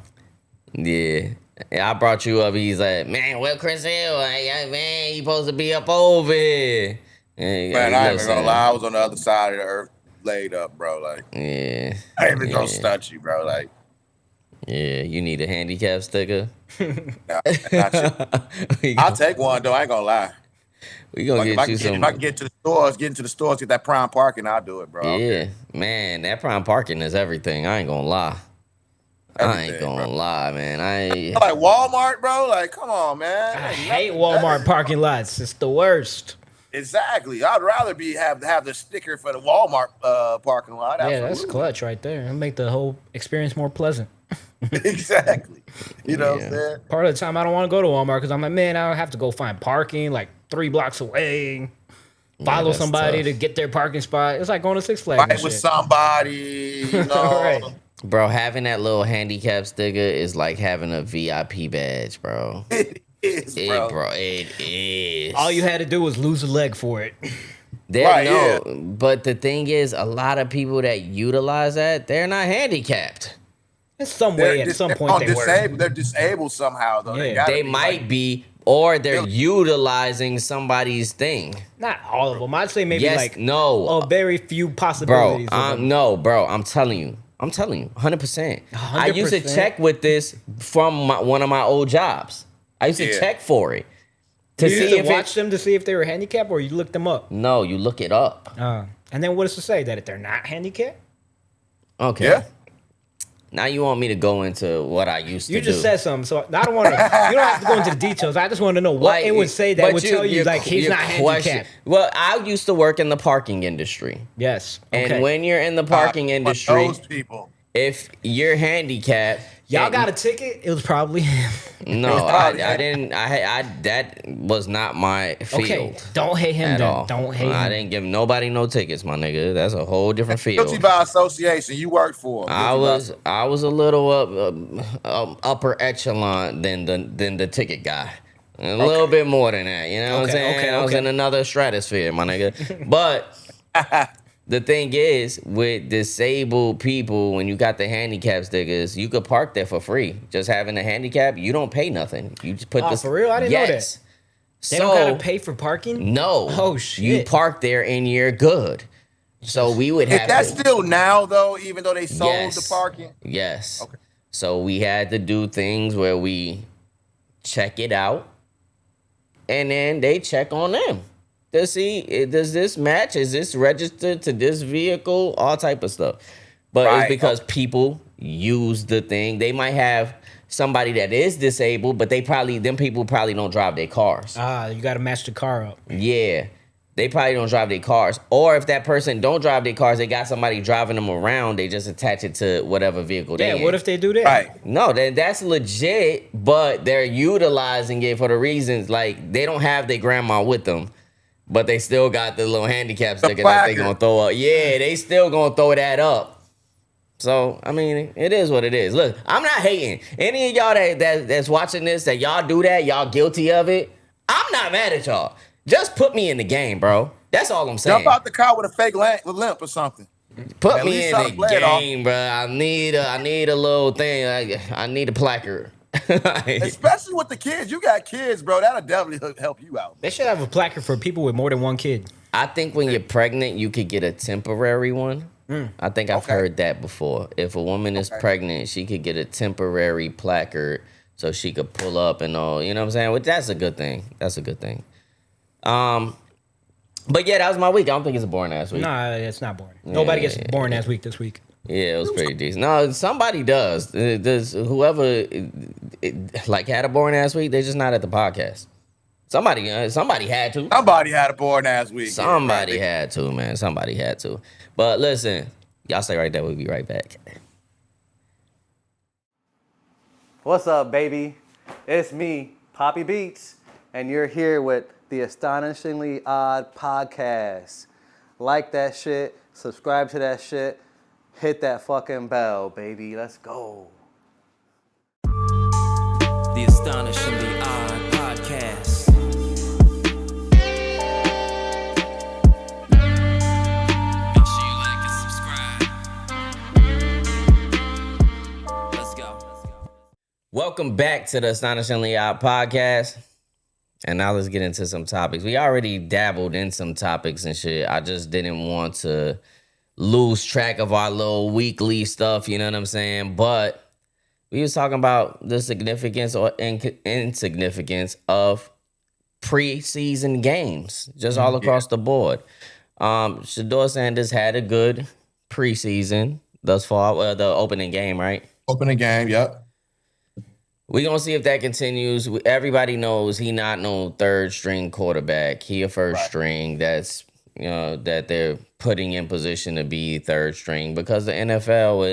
Yeah. I brought you up. He's like, "Man, well, Chris Hill, man, you supposed to be up over here." And, Man, I ain't even gonna lie. I was on the other side of the earth, laid up, bro. Like, Yeah. I ain't even gonna stunt you, bro. Like, Yeah, you need a handicap sticker. nah, not you. I'll take one though. I ain't gonna lie. We gonna Like, get you some. if I can get into the stores, get that prime parking, I'll do it, bro. Yeah, man, that prime parking is everything. I ain't gonna lie. I ain't Everything, gonna bro. lie, man. Like Walmart, bro. Like, come on, man. I Ain't hate nothing Walmart better. parking lots. It's the worst. Exactly. I'd rather have the sticker for the Walmart parking lot. Yeah, that's Absolutely. clutch right there. It'll make the whole experience more pleasant. Exactly. You know what I'm Yeah. saying? Part of the time, I don't want to go to Walmart because I'm like, man, I have to go find parking like 3 blocks away. Follow that's somebody tough. to get their parking spot. It's like going to Six Flags. Fight and with shit. somebody, you know. Right. Bro, having that little handicap sticker is like having a VIP badge, bro. It is, bro. It is. All you had to do was lose a leg for it. Right, But the thing is, a lot of people that utilize that, they're not handicapped. In some way, at some point, they were. They're disabled somehow, though. Yeah. gotta They be, might like, be, or they're Really? utilizing somebody's thing. Not all of them. I'd say maybe Yes, like no. a very few Bro, possibilities. of them. no, bro. I'm telling you, 100%. I used to 100%? check with this from one of my old jobs. I used to Yeah. check for it to You see used to if watch them to see if they were handicapped, or you looked them up. No, you look it up. And then what does it say? That if they're not handicapped? Okay. Yeah. Now you want me to go into what I used to do? You just said something, so I don't want to. You don't have to go into the details. I just want to know what Like, it would say that but would tell you your- like he's your not question- handicapped. Well, I used to work in the parking industry. Yes. And Okay. when you're in the parking fuck industry, those people. if you're handicapped, Y'all got a ticket? It was probably him. No, I didn't. That was not my field. Okay, don't hate him at then. all. Don't hate him. I didn't give nobody no tickets, my nigga. That's a whole different field. Guilty by association. You worked for him. I was a little upper echelon than the ticket guy. A little bit more than that. You know what I'm saying? I was in another stratosphere, my nigga. But the thing is, with disabled people, when you got the handicap stickers, you could park there for free. Just having a handicap, you don't pay nothing. You just put for real? I didn't know that. They don't gotta pay for parking? No. Oh shit. You park there and you're good. So we would have. Is that still now though? Even though they sold the parking? Yes. Okay. So we had to do things where we check it out, and then they check on them to see, does this match? Is this registered to this vehicle? All type of stuff. But it's because people use the thing. They might have somebody that is disabled, but them people probably don't drive their cars. You got to match the car up. Yeah. They probably don't drive their cars. Or if that person don't drive their cars, they got somebody driving them around, they just attach it to whatever vehicle they in. What if they do that? Right. No, then that's legit, but they're utilizing it for the reasons, like, they don't have their grandma with them, but they still got the little handicap sticker that they gonna throw up. Yeah, they still gonna throw that up. So, I mean, it is what it is. Look, I'm not hating. Any of y'all that's watching this, that y'all do that, y'all guilty of it, I'm not mad at y'all. Just put me in the game, bro. That's all I'm saying. Jump out the car with a fake limp or something. Put me in the game, bro. I need a little thing. I need a placard. Especially with the kids. You got kids, bro. That'll definitely help you out. They should have a placard for people with more than one kid. I think when you're pregnant, you could get a temporary one. I think I've heard that before. If a woman is pregnant, she could get a temporary placard so she could pull up and all. You know what I'm saying? Which that's a good thing. That's a good thing. But yeah, that was my week. I don't think it's a boring ass week. Nah, it's not boring. Nobody gets boring ass week this week. Yeah, it was pretty decent. No, somebody does. Does whoever like had a boring ass week? They're just not at the podcast. Somebody had to. Somebody had a boring ass week. Somebody had to, man. Somebody had to. But listen, y'all stay right there. We'll be right back. What's up, baby? It's me, Poppy Beats, and you're here with the Astonishingly Odd Podcast. Like that shit, subscribe to that shit, hit that fucking bell, baby. Let's go. The Astonishingly Odd Podcast. Make sure you like and subscribe. Let's go. Welcome back to the Astonishingly Odd Podcast. And now let's get into some topics. We already dabbled in some topics and shit. I just didn't want to lose track of our little weekly stuff, you know what I'm saying? But we was talking about the significance or insignificance of preseason games, just all across the board. Shador Sanders had a good preseason thus far. The opening game, right? Opening game, yep. We're going to see if that continues. Everybody knows he not no third string quarterback. He a first string that's, that they're putting in position to be third string because the NFL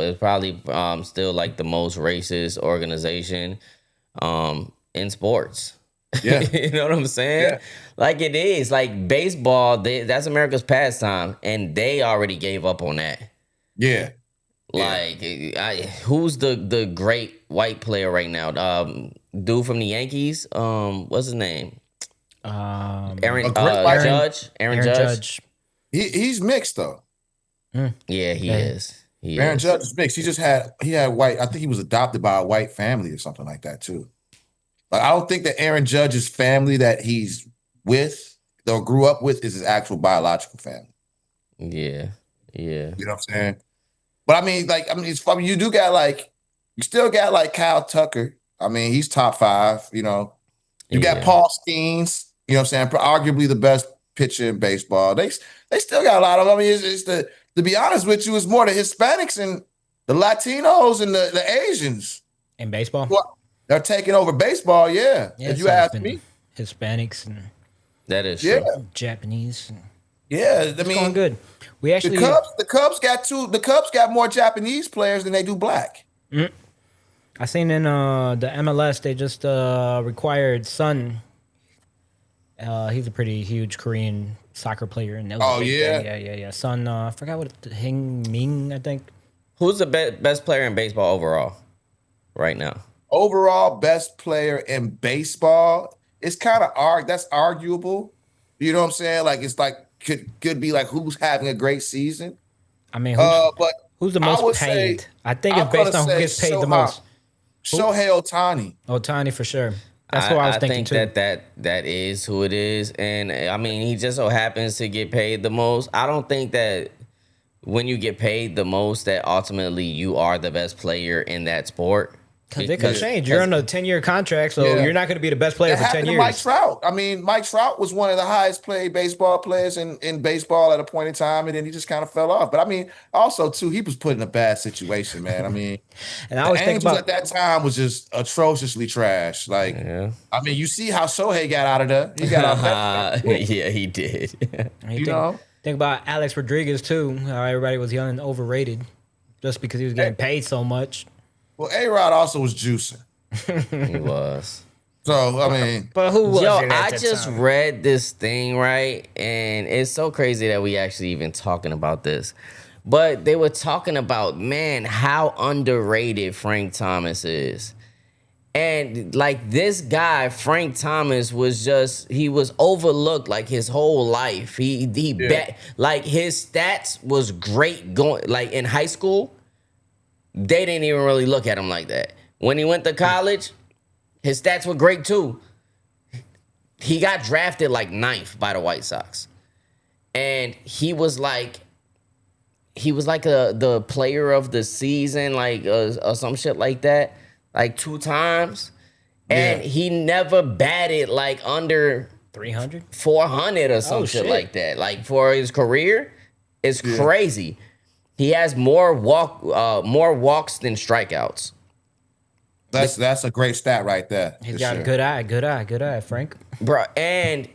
is probably still like the most racist organization in sports. Yeah. You know what I'm saying? Yeah. Like it is. Like baseball, that's America's pastime, and they already gave up on that. Yeah. Like, who's the great white player right now? Dude from the Yankees. What's his name? Aaron Judge. He's mixed though. Yeah, he is. Aaron Judge is mixed. He had white. I think he was adopted by a white family or something like that too. Like I don't think that Aaron Judge's family that he's with or grew up with is his actual biological family. Yeah. You know what I'm saying? But it's funny. You still got like Kyle Tucker. I mean, he's top 5, you know. You got Paul Skeens, you know what I'm saying? Arguably the best pitcher in baseball. They still got a lot of them. I mean, to be honest with you, it's more the Hispanics and the Latinos and the Asians. In baseball? They're taking over baseball, yeah. If you ask me. Hispanics and that is true. Japanese. Yeah, I It's mean, going good. We actually the Cubs got more Japanese players than they do black. I seen in the MLS they just required Sun. He's a pretty huge Korean soccer player, and that was a Oh, big yeah? thing. Yeah. Sun. I forgot what Hing Ming, I think. Who's the best player in baseball overall right now? Overall best player in baseball. It's kind of that's arguable. You know what I'm saying? Like it's like could be like who's having a great season. I mean, But who's the I would most say- paid? I think I'm it's based gonna on who say gets paid the most. Shohei Ohtani. Ohtani for sure. That's what I was thinking think too. that is who it is, and I mean he just so happens to get paid the most. I don't think that when you get paid the most, that ultimately you are the best player in that sport. Because it could change. You're on a 10-year contract, so Yeah. you're not going to be the best player It for 10 happened to years. Mike Trout. I mean, Mike Trout was one of the highest paid baseball players in baseball at a point in time, and then he just kind of fell off. But I mean, also too, he was put in a bad situation, man. I mean, And I the always think Angels about at that time was just atrociously trash. Like, Yeah. I mean, you see how Shohei got out of there. He got out of that. Yeah, he did. think about Alex Rodriguez too. How everybody was young and overrated just because he was getting paid so much. Well, A-Rod also was juicing. He was. So, I mean, But who was Yo, it at I that just time? read this thing, right? And it's so crazy that we actually even talking about this. But they were talking about, man, how underrated Frank Thomas is. And like this guy, Frank Thomas, he was overlooked like his whole life. Like his stats was great going like in high school. They didn't even really look at him like that. When he went to college, his stats were great too. He got drafted like 9th by the White Sox. And he was like the player of the season, like or some shit like that, like 2 times. And Yeah. he never batted like under 300? 400 or some shit shit. like that. Like for his career, it's crazy. He has more walks than strikeouts. that's a great stat right there. He's for got sure. a good eye, Frank. Bro, and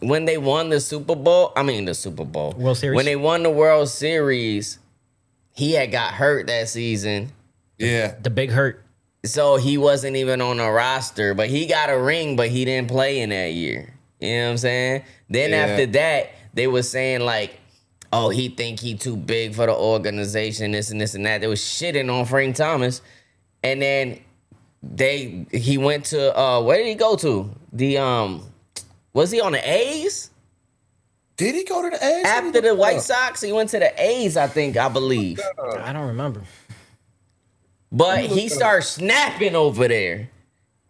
when they won the Super Bowl, World Series? When they won the World Series, he had got hurt that season. Yeah. The big hurt. So he wasn't even on the roster, but he got a ring, but he didn't play in that year. You know what I'm saying? Then Yeah. after that, they were saying like, oh, he think he too big for the organization, this and this and that. They was shitting on Frank Thomas. And then he went to where did he go to? Was he on the A's? Did he go to the A's? After the White Sox, he went to the A's, I believe. I don't remember. But he started snapping over there.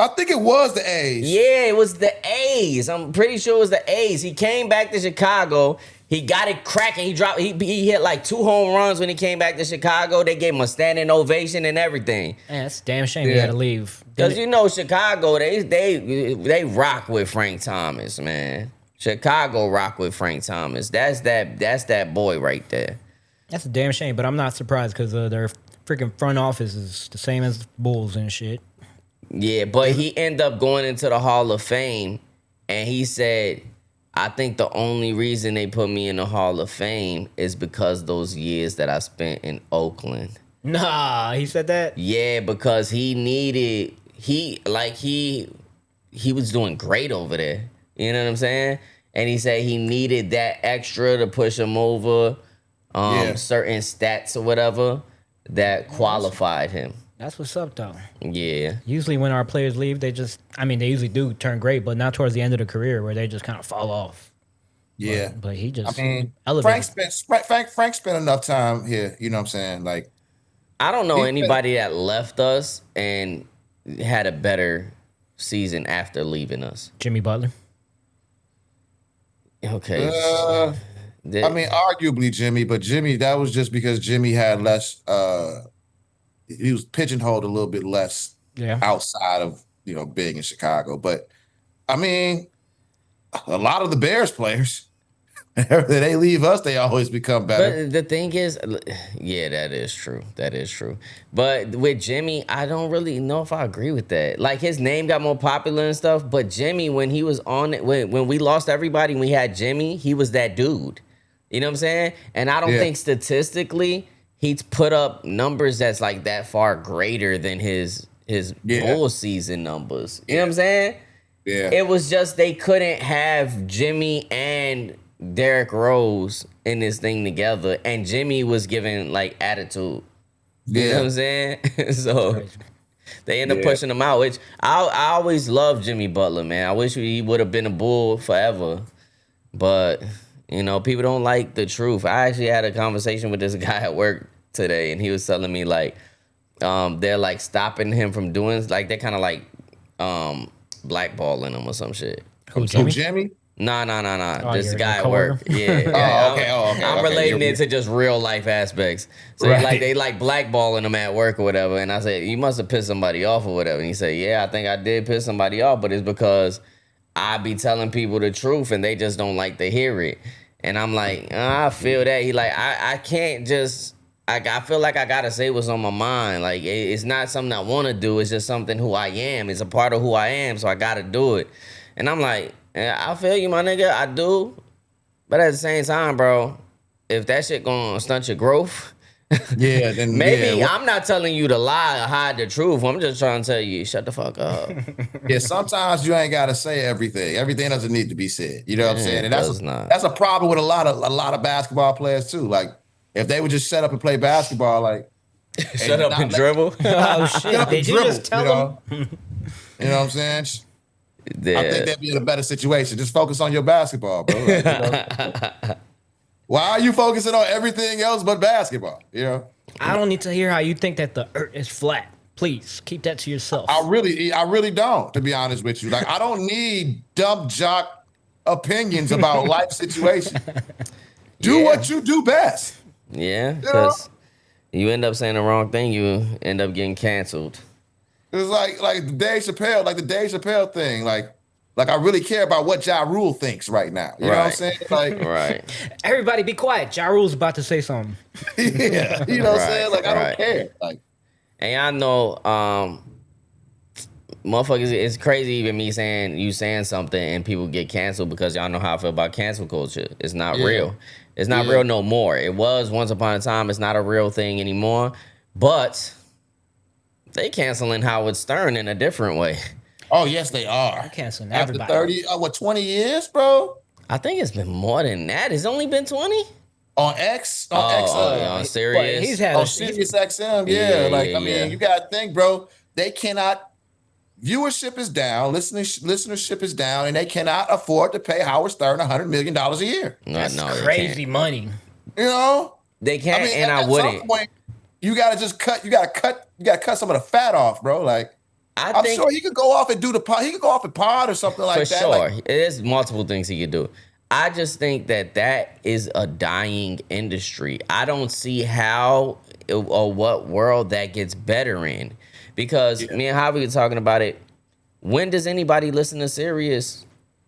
I think it was the A's. Yeah, it was the A's. I'm pretty sure it was the A's. He came back to Chicago. He got it cracking. He hit like 2 home runs when he came back to Chicago. They gave him a standing ovation and everything. Man, that's a damn shame he Yeah. had to leave. Cause you know Chicago, they rock with Frank Thomas, man. Chicago rock with Frank Thomas. That's that boy right there. That's a damn shame, but I'm not surprised because their freaking front office is the same as the Bulls and shit. Yeah, but he ended up going into the Hall of Fame, and he said, I think the only reason they put me in the Hall of Fame is because those years that I spent in Oakland. Nah, he said that? Yeah, because he was doing great over there. You know what I'm saying? And he said he needed that extra to push him over certain stats or whatever that qualified him. That's what's up, though. Yeah. Usually when our players leave, they usually do turn great, but not towards the end of the career where they just kind of fall off. Yeah. But he just I mean, elevated. Frank spent enough time here. You know what I'm saying? Like, I don't know anybody that left us and had a better season after leaving us. Jimmy Butler. Okay. I mean, arguably Jimmy, but that was just because Jimmy had less. He was pigeonholed a little bit less outside of being in Chicago. But I mean, a lot of the Bears players, whenever they leave us, they always become better. But the thing is, yeah, that is true. That is true. But with Jimmy, I don't really know if I agree with that. Like his name got more popular and stuff, but Jimmy, when he was on it, when we lost everybody, and we had Jimmy, he was that dude. You know what I'm saying? And I don't think statistically he's put up numbers that's like that far greater than his bull season numbers. You know what I'm saying? Yeah. It was just they couldn't have Jimmy and Derrick Rose in this thing together, and Jimmy was giving like attitude. You know what I'm saying? So they end up pushing him out, which I always loved Jimmy Butler, man. I wish he would have been a Bull forever. But, you know, people don't like the truth. I actually had a conversation with this guy at work today, and he was telling me, like, they're, like, stopping him from doing, like, they're kind of, like, blackballing him or some shit. Who, Jimmy? Jimmy? No. Oh, This your guy at work. coworker? Yeah. Okay. I'm relating it to just real life aspects. So they like blackballing him at work or whatever. And I said, you must have pissed somebody off or whatever. And he said, yeah, I think I did piss somebody off, but it's because I be telling people the truth and they just don't like to hear it. And I'm like, I feel that. He like, I can't just, I feel like I gotta say what's on my mind. Like, it's not something I want to do. It's just something who I am. It's a part of who I am, so I gotta do it. And I'm like, I feel you, my nigga. I do. But at the same time, bro, if that shit gonna stunt your growth, then maybe I'm not telling you to lie or hide the truth. I'm just trying to tell you, shut the fuck up. Sometimes you ain't gotta say everything. Everything doesn't need to be said. You know what I'm saying? And not. that's a problem with a lot of basketball players too. Like, if they would just shut up and play basketball, like shut up and dribble. Oh shit! Did you just tell him? You know what I'm saying? Yeah. I think they'd be in a better situation. Just focus on your basketball, bro. Like, you know? Why are you focusing on everything else but basketball? You know? I don't need to hear how you think that the earth is flat. Please keep that to yourself. I really don't, to be honest with you. Like, I don't need dumb jock opinions about life situations. Do what you do best. Yeah, because you end up saying the wrong thing, you end up getting canceled. It's like the Dave Chappelle thing. Like I really care about what Ja Rule thinks right now. You know what I'm saying? Like, right. Everybody be quiet. Ja Rule's about to say something. Yeah. You know what I'm saying? Like, I don't care. Like, and I know motherfuckers, it's crazy even me saying something and people get canceled because y'all know how I feel about cancel culture. It's not real. It's not real no more. It was once upon a time. It's not a real thing anymore. But they canceling Howard Stern in a different way. Oh, yes, they are. They're canceling After everybody. 20 years, bro? I think it's been more than that. It's only been 20? On X? On Sirius? He's had Sirius XM, I mean, you got to think, bro, they cannot, viewership is down, listenership is down, and they cannot afford to pay Howard Stern $100 million a year. That's crazy money. You know? They can't, and I wouldn't. Some point, you got to just cut some of the fat off, bro. Like, I'm sure he could go off and do the pod. He could go off and pod or something like that. For sure. There's multiple things he could do. I just think that is a dying industry. I don't see how or what world that gets better in. Because me and Javy were talking about it. When does anybody listen to Sirius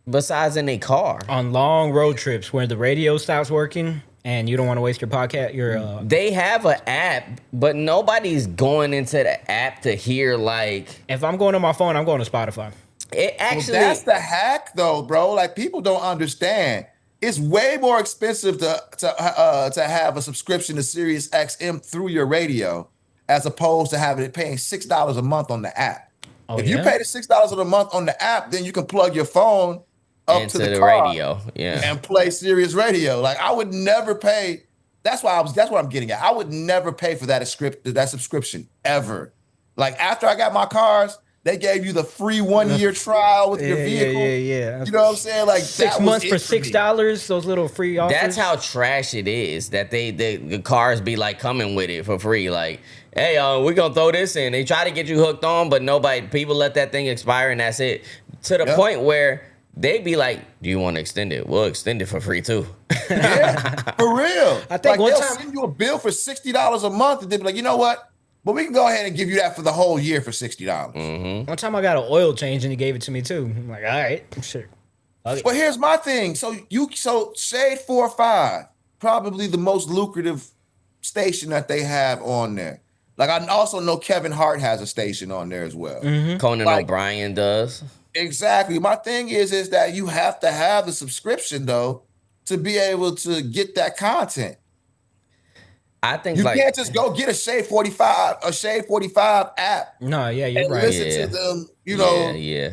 besides in a car? On long road trips where the radio stops working and you don't want to waste your podcast. They have an app, but nobody's going into the app to hear, like... If I'm going on my phone, I'm going to Spotify. It actually... Well, that's the hack, though, bro. Like, people don't understand. It's way more expensive to have a subscription to Sirius XM through your radio as opposed to paying $6 a month on the app. If you pay the $6 a month on the app, then you can plug your phone up into to the car radio, and play Sirius Radio. Like, I would never pay. That's what I'm getting at. I would never pay for that subscription ever. Like, after I got my cars, they gave you the free 1-year trial with your vehicle. Yeah. You know what I'm saying? Like, 6 months for $6. Those little free offers. That's how trash it is. That the cars be like coming with it for free. Like, hey, we're gonna throw this in. They try to get you hooked on, but people let that thing expire and that's it. To the point where they be like, do you want to extend it? We'll extend it for free too. Yeah, for real. I think they'll send you a bill for $60 a month and they'll be like, you know what? But we can go ahead and give you that for the whole year for $60. Mm-hmm. One time I got an oil change and he gave it to me too. I'm like, all right, sure. Okay. But here's my thing. So Shade 4-5, probably the most lucrative station that they have on there. Like, I also know Kevin Hart has a station on there as well. Mm-hmm. Conan O'Brien does. Exactly. My thing is that you have to have the subscription though to be able to get that content. I think You like can't just go get a Shade 45 app No, yeah, you're and right. listen Yeah. to them, you know. yeah.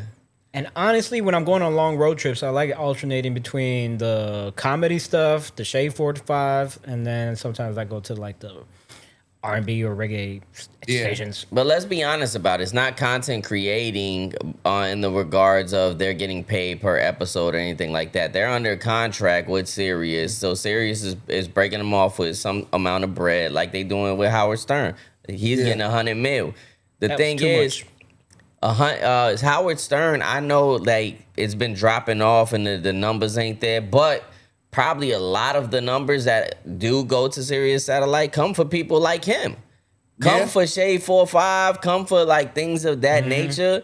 And honestly, when I'm going on long road trips, I like alternating between the comedy stuff, the Shade 45, and then sometimes I go to like the R&B or reggae Yeah. stations. But let's be honest about it. It's not content creating in the regards of they're getting paid per episode or anything like that. They're under contract with Sirius. So Sirius is breaking them off with some amount of bread like they doing with Howard Stern. He's getting 100 mil. The That was thing too is, much. Howard Stern, I know like it's been dropping off and the numbers ain't there, but probably a lot of the numbers that do go to Sirius Satellite come for people like him. Come Yeah. for Shade 45, come for like things of that nature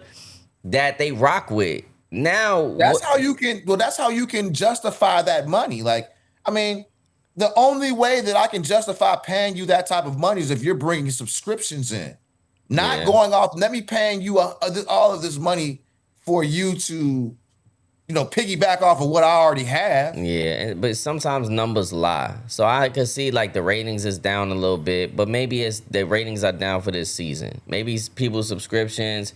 that they rock with. Now That's how you can justify that money. Like, I mean, the only way that I can justify paying you that type of money is if you're bringing subscriptions in. Not Yeah. going off, let me paying you all of this money for you to, piggyback off of what I already have. Yeah, but sometimes numbers lie. So I could see like the ratings is down a little bit, but maybe it's the ratings are down for this season. Maybe people's subscriptions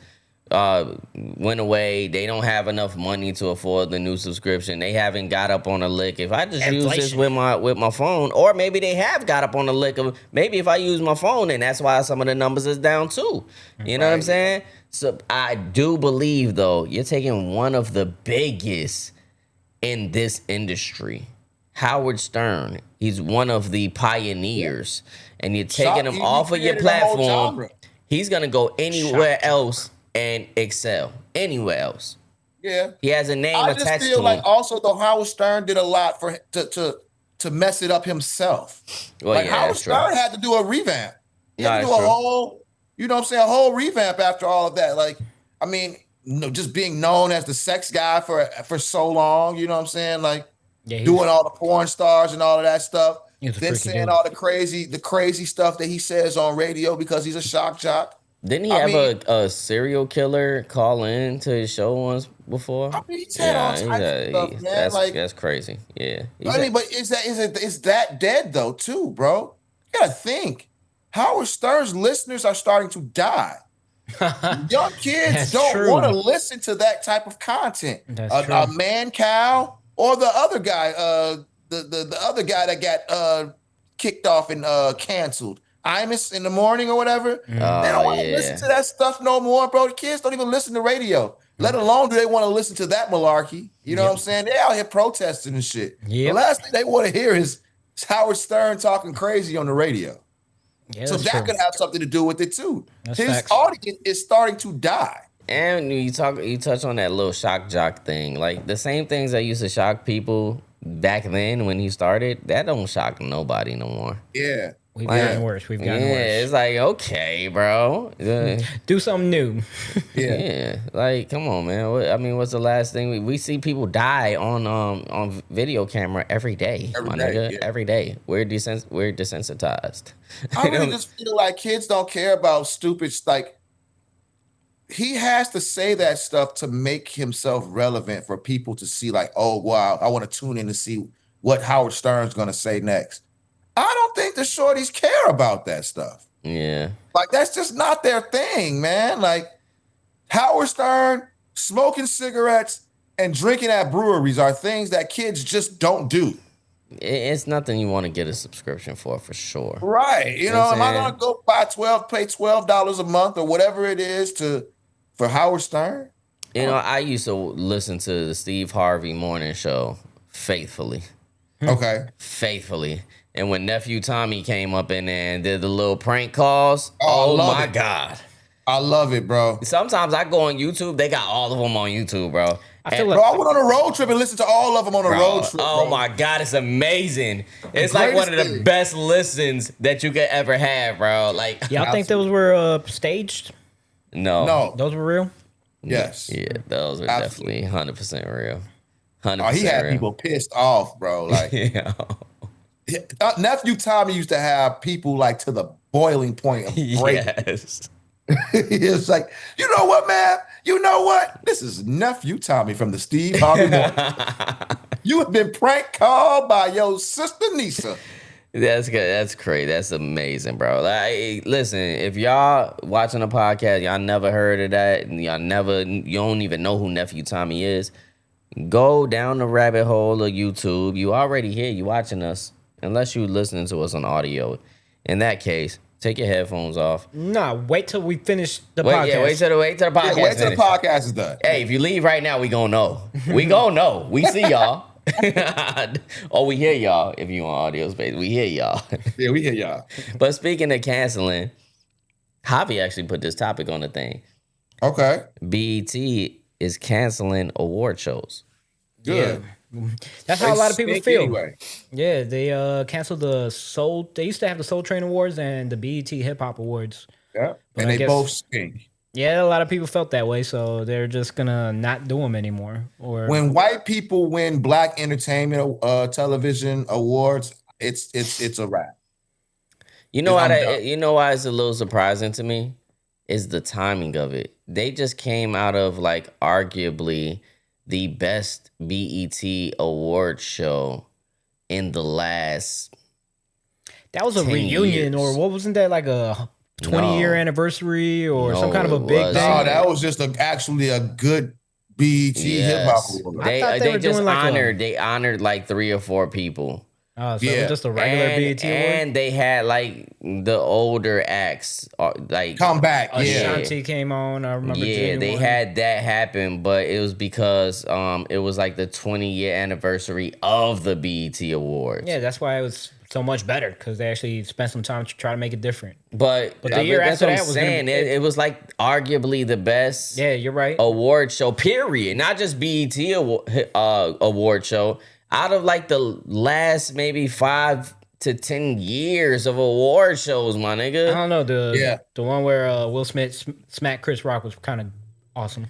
went away. They don't have enough money to afford the new subscription. They haven't got up on a lick. If I just use this Inflation. with my phone, or maybe they have got up on a lick of maybe if I use my phone, and that's why some of the numbers is down too. You know what I'm saying? So I do believe though, you're taking one of the biggest in this industry. Howard Stern, he's one of the pioneers, and you're taking him He off of your created a whole platform. genre. He's gonna go anywhere else and excel. Anywhere else. Yeah. He has a name I attached just to feel like him. also though Howard Stern did a lot for to mess it up himself. Well, like yeah, Howard that's true. Stern had to do a revamp. He No, had to do that's a true. whole, a whole revamp after all of that. Like, I mean, just being known as the sex guy for so long, you know what I'm saying? Like Yeah, he doing was- all the porn stars and all of that stuff. He was a Then freaky saying dude. all the crazy stuff that he says on radio because he's a shock jock. Didn't he I have mean- a serial killer call in to his show once before? I mean, he's had all types of stuff, man. Like, that's crazy. Yeah. I mean, but is that dead though too, bro? You gotta think. Howard Stern's listeners are starting to die. Young kids That's don't true. want to listen to that type of content. That's true. A man cow or the other guy, the other guy that got kicked off and canceled. Imus in the morning or whatever. They don't want to listen to that stuff no more, bro. The kids don't even listen to radio. Let alone do they want to listen to that malarkey. You know what I'm saying? They out here protesting and shit. Yep. The last thing they want to hear is Howard Stern talking crazy on the radio. Yeah, So that's that true. could have something to do with it too. That's His facts. audience is starting to die. And you touch on that little shock jock thing. Like the same things that used to shock people back then when he started, that don't shock nobody no more. Yeah. We've Like, gotten worse. We've gotten yeah, worse. it's like, okay, bro. Do something new. Yeah, like come on, man. I mean, what's the last thing we see people die on video camera every day, Every my day, nigga. yeah. Every day. We're desensitized. I really just feel like kids don't care about stupid, like, he has to say that stuff to make himself relevant for people to see, like, oh, wow, I want to tune in to see what Howard Stern's going to say next. I don't think the shorties care about that stuff. Yeah. Like, that's just not their thing, man. Like, Howard Stern, smoking cigarettes, and drinking at breweries are things that kids just don't do. It's nothing you want to get a subscription for sure. Right. You know, am I going to go pay $12 a month or whatever it is for Howard Stern? You know, I used to listen to the Steve Harvey morning show faithfully. Okay. And when Nephew Tommy came up in there and did the little prank calls, Oh, I love my it. God. I love it, bro. Sometimes I go on YouTube, they got all of them on YouTube, bro. I feel Bro, I went on a road trip and listened to all of them on a road trip. Oh bro. my God, it's amazing. It's like one of greatest the thing. best listens that you could ever have, bro. Like, Y'all think those were staged? no. Those were real? Yes. Yeah, those are Absolutely. definitely 100% real. 100% Oh, he had real. people pissed off, bro. Like, Yeah. Nephew Tommy used to have people like to the boiling point of breaking. Yes. It's like, you know what, man? You know what? This is Nephew Tommy from the Steve Harvey Morning. You have been prank called by your sister Nisa. That's good. That's crazy. That's amazing, bro. Like, listen, if y'all watching a podcast, y'all never heard of that, and you don't even know who Nephew Tommy is, go down the rabbit hole of YouTube. You already here. You watching us, unless you listening to us on audio. In that case, take your headphones off. Nah, wait till we finish the podcast. Yeah, wait till the podcast. Yeah, wait till the finish. podcast is done. Hey, if you leave right now, we gonna know. We gonna know. We see y'all. Oh, we hear y'all. If you on audio space, we hear y'all. Yeah, we hear y'all. But speaking of canceling, Javy actually put this topic on the thing. Okay. BET is canceling award shows. Good. Yeah. That's how a lot of people feel. Anyway. Yeah, they canceled the Soul. They used to have the Soul Train Awards and the BET Hip Hop Awards. Yeah. But And I they guess- both stink. Yeah, a lot of people felt that way, so they're just gonna not do them anymore. Or When white people win Black Entertainment Television Awards, it's a wrap. You know I'm why? done. You know why it's a little surprising to me is the timing of it. They just came out of like arguably the best BET award show in the last. that was a 10 reunion, years. or what? Wasn't that like a 20-year No. anniversary or some No, kind of a it big wasn't. thing? No, that was just actually a good BET hip hop Yes. award. I thought they were just doing like honored. They honored like 3 or 4 people. Oh, so it Yeah. was just a regular BET award. And they had like the older acts, like Come back. Yeah. Ashanti came on. I remember. yeah, they Genuine. had that happen, but it was because it was like the 20-year anniversary of the BET Awards. Yeah, that's why it was so much better because they actually spent some time to try to make it different. But the year that's after what I'm that was gonna saying. be- It was like arguably the best Yeah, you're right. award show, period. Not just BET award show. Out of like the last maybe 5 to 10 years of award shows, my I nigga. don't know Yeah. the one where Will Smith smacked Chris Rock was kind of awesome.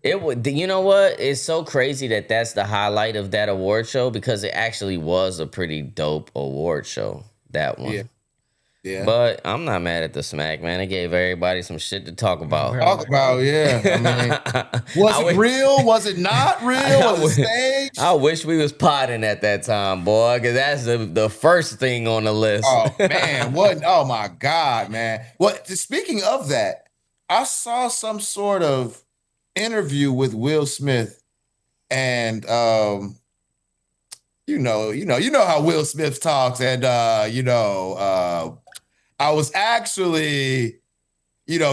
It would. You know what? It's so crazy that that's the highlight of that award show because it actually was a pretty dope award show. That one. Yeah. Yeah. But I'm not mad at the smack, man. It gave everybody some shit to talk about. Talk about, yeah. I mean, was it real? Was it not real? Was it staged? I wish we was potting at that time, boy, because that's the first thing on the list. Oh man, what? Oh my God, man. What? Speaking of that, I saw some sort of interview with Will Smith, and you know how Will Smith talks, and I was actually,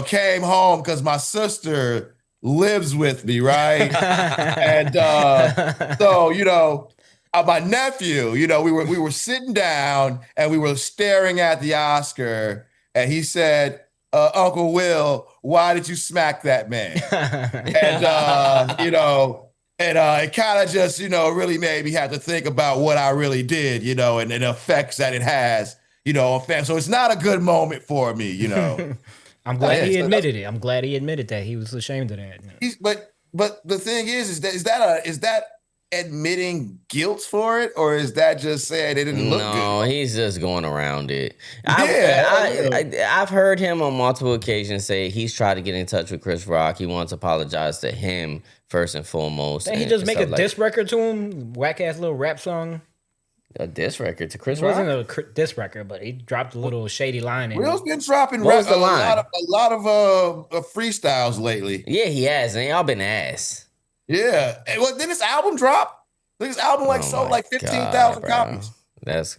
came home because my sister lives with me, right? And so, my nephew, we were sitting down and we were staring at the Oscar, and he said, Uncle Will, why did you smack that man? And it kind of just, really made me have to think about what I really did, and the effects that it has, on fans. So it's not a good moment for me, I'm glad he so admitted it. I'm glad he admitted that he was ashamed of that. But the thing is that admitting guilt for it, or is that just saying it didn't look No, good? he's just going around it. I've heard him on multiple occasions say he's tried to get in touch with Chris Rock. He wants to apologize to him first and foremost. Didn't he and just make a stuff diss record to him? Whack ass little rap song. a diss record to Chris It Rock? wasn't a diss record, but he dropped a little shady line in Will's it. been dropping What was the a line? lot of freestyles lately. Yeah, he has, and y'all been ass. Yeah. And well, then his album dropped. His album sold my like 15,000 God, bro. copies. That's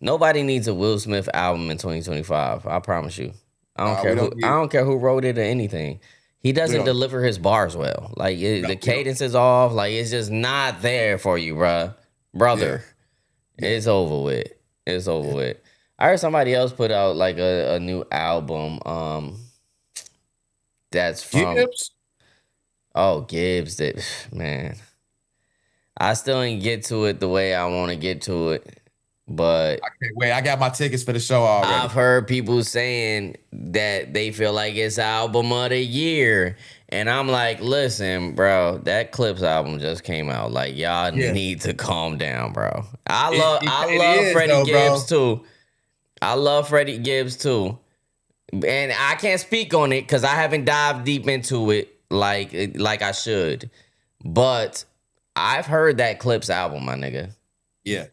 nobody needs a Will Smith album in 2025. I promise you. I don't care. I don't care who wrote it or anything. He doesn't don't. deliver his bars well. Like the we cadence is off. Like it's just not there for you, brother. It's over with. It's over with. I heard somebody else put out like a new album. That's from Gibbs? Gibbs. That man. I still ain't get to it the way I want to get to it, but I can't wait. I got my tickets for the show already. I've heard people saying that they feel like it's album of the year. And I'm like, listen, bro, that Clips album just came out. Like, y'all need to calm down, bro. I love Freddie Gibbs too. I love Freddie Gibbs too. And I can't speak on it because I haven't dived deep into it like I should. But I've heard that Clips album, my nigga. Yeah.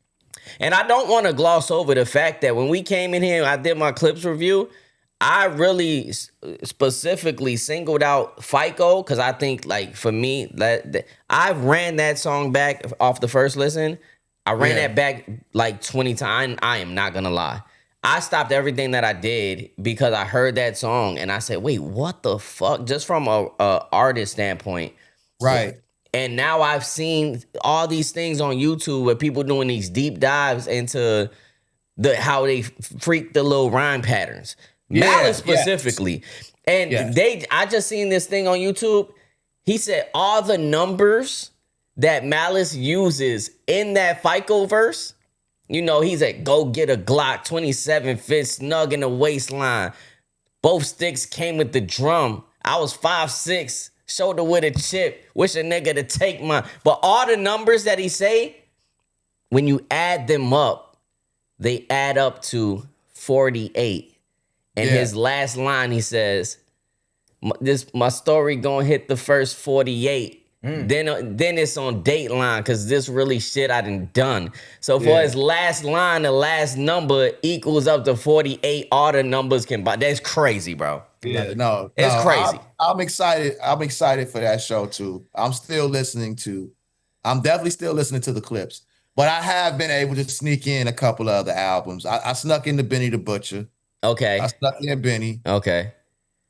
And I don't want to gloss over the fact that when we came in here, I did my Clips review. I really specifically singled out FICO because I think, like, for me, that I ran that song back off the first listen. I ran that back like 20 times. I am not gonna lie. I stopped everything that I did because I heard that song and I said, wait, what the fuck? Just from a artist standpoint. Right. And now I've seen all these things on YouTube where people doing these deep dives into how they freak the little rhyme patterns. Malice specifically. And I just seen this thing on YouTube. He said all the numbers that Malice uses in that FICO verse, you know, he's like, go get a Glock, 27 fit, snug in the waistline. Both sticks came with the drum. I was 5'6", shoulder with a chip. Wish a nigga to take mine. But all the numbers that he say, when you add them up, they add up to 48. And his last line, he says, my story gonna hit the first 48. Then it's on Dateline because this really shit I done. So for his last line, the last number equals up to 48. All the numbers can buy. That's crazy, bro. Yeah, It's crazy. I'm excited. I'm excited for that show too. I'm definitely still listening to the Clips, but I have been able to sneak in a couple of other albums. I snuck into Benny the Butcher. Okay. I snuck in Benny. Okay.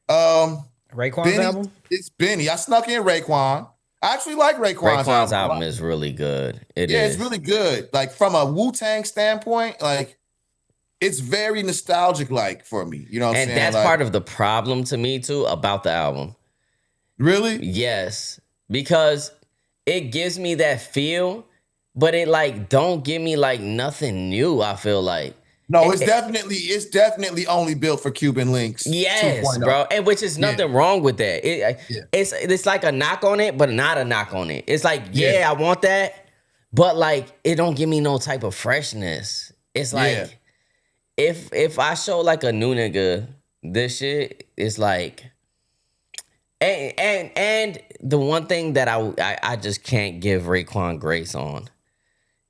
Raekwon's album? It's Benny. I snuck in Raekwon. I actually like Raekwon's album is really good. It is. It's really good. Like from a Wu-Tang standpoint, like it's very nostalgic like for me. You know what I'm saying? And that's like, part of the problem to me too about the album. Really? Yes. Because it gives me that feel, but it like don't give me like nothing new, I feel like. No, it's definitely only built for Cuban Links. Yes, 2.0. bro, and which is nothing wrong with that. It's like a knock on it, but not a knock on it. It's like, I want that, but like it don't give me no type of freshness. It's like if I show like a new nigga this shit, it's like, and the one thing that I just can't give Raekwon grace on.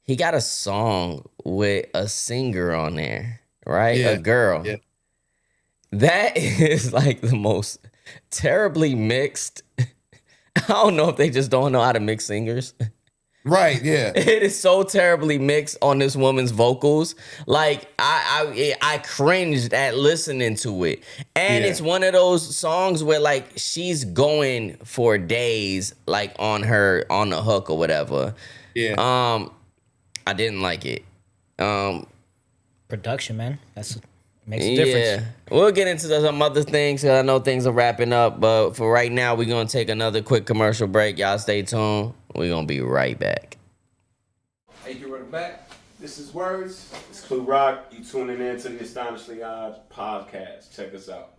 He got a song with a singer on there, right? Yeah. A girl. Yeah. That is like the most terribly mixed. I don't know if they just don't know how to mix singers. Right, yeah. It is so terribly mixed on this woman's vocals. Like I cringed at listening to it. And it's one of those songs where like she's going for days like on the hook or whatever. Yeah. I didn't like it. Production, man. Makes a difference. We'll get into some other things because I know things are wrapping up. But for right now, we're going to take another quick commercial break. Y'all stay tuned. We're going to be right back. Hey, you right back. This is Words. It's Clue Rock. You tuning in to the Astonishingly Odd podcast. Check us out.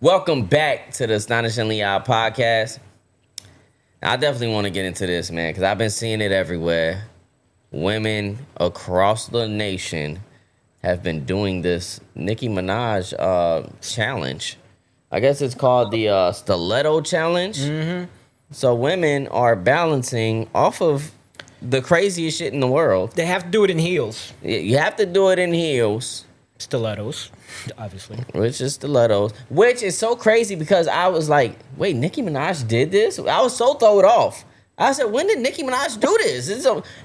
Welcome back to the Astonishingly Odd podcast. I definitely want to get into this, man, because I've been seeing it everywhere. Women across the nation have been doing this Nicki Minaj challenge. I guess it's called the Stiletto Challenge. Mm-hmm. So women are balancing off of the craziest shit in the world. They have to do it in heels. You have to do it in heels. Stilettos, obviously. Which is stilettos. Which is so crazy because I was like, wait, Nicki Minaj did this? I was so thrown off. I said, when did Nicki Minaj do this?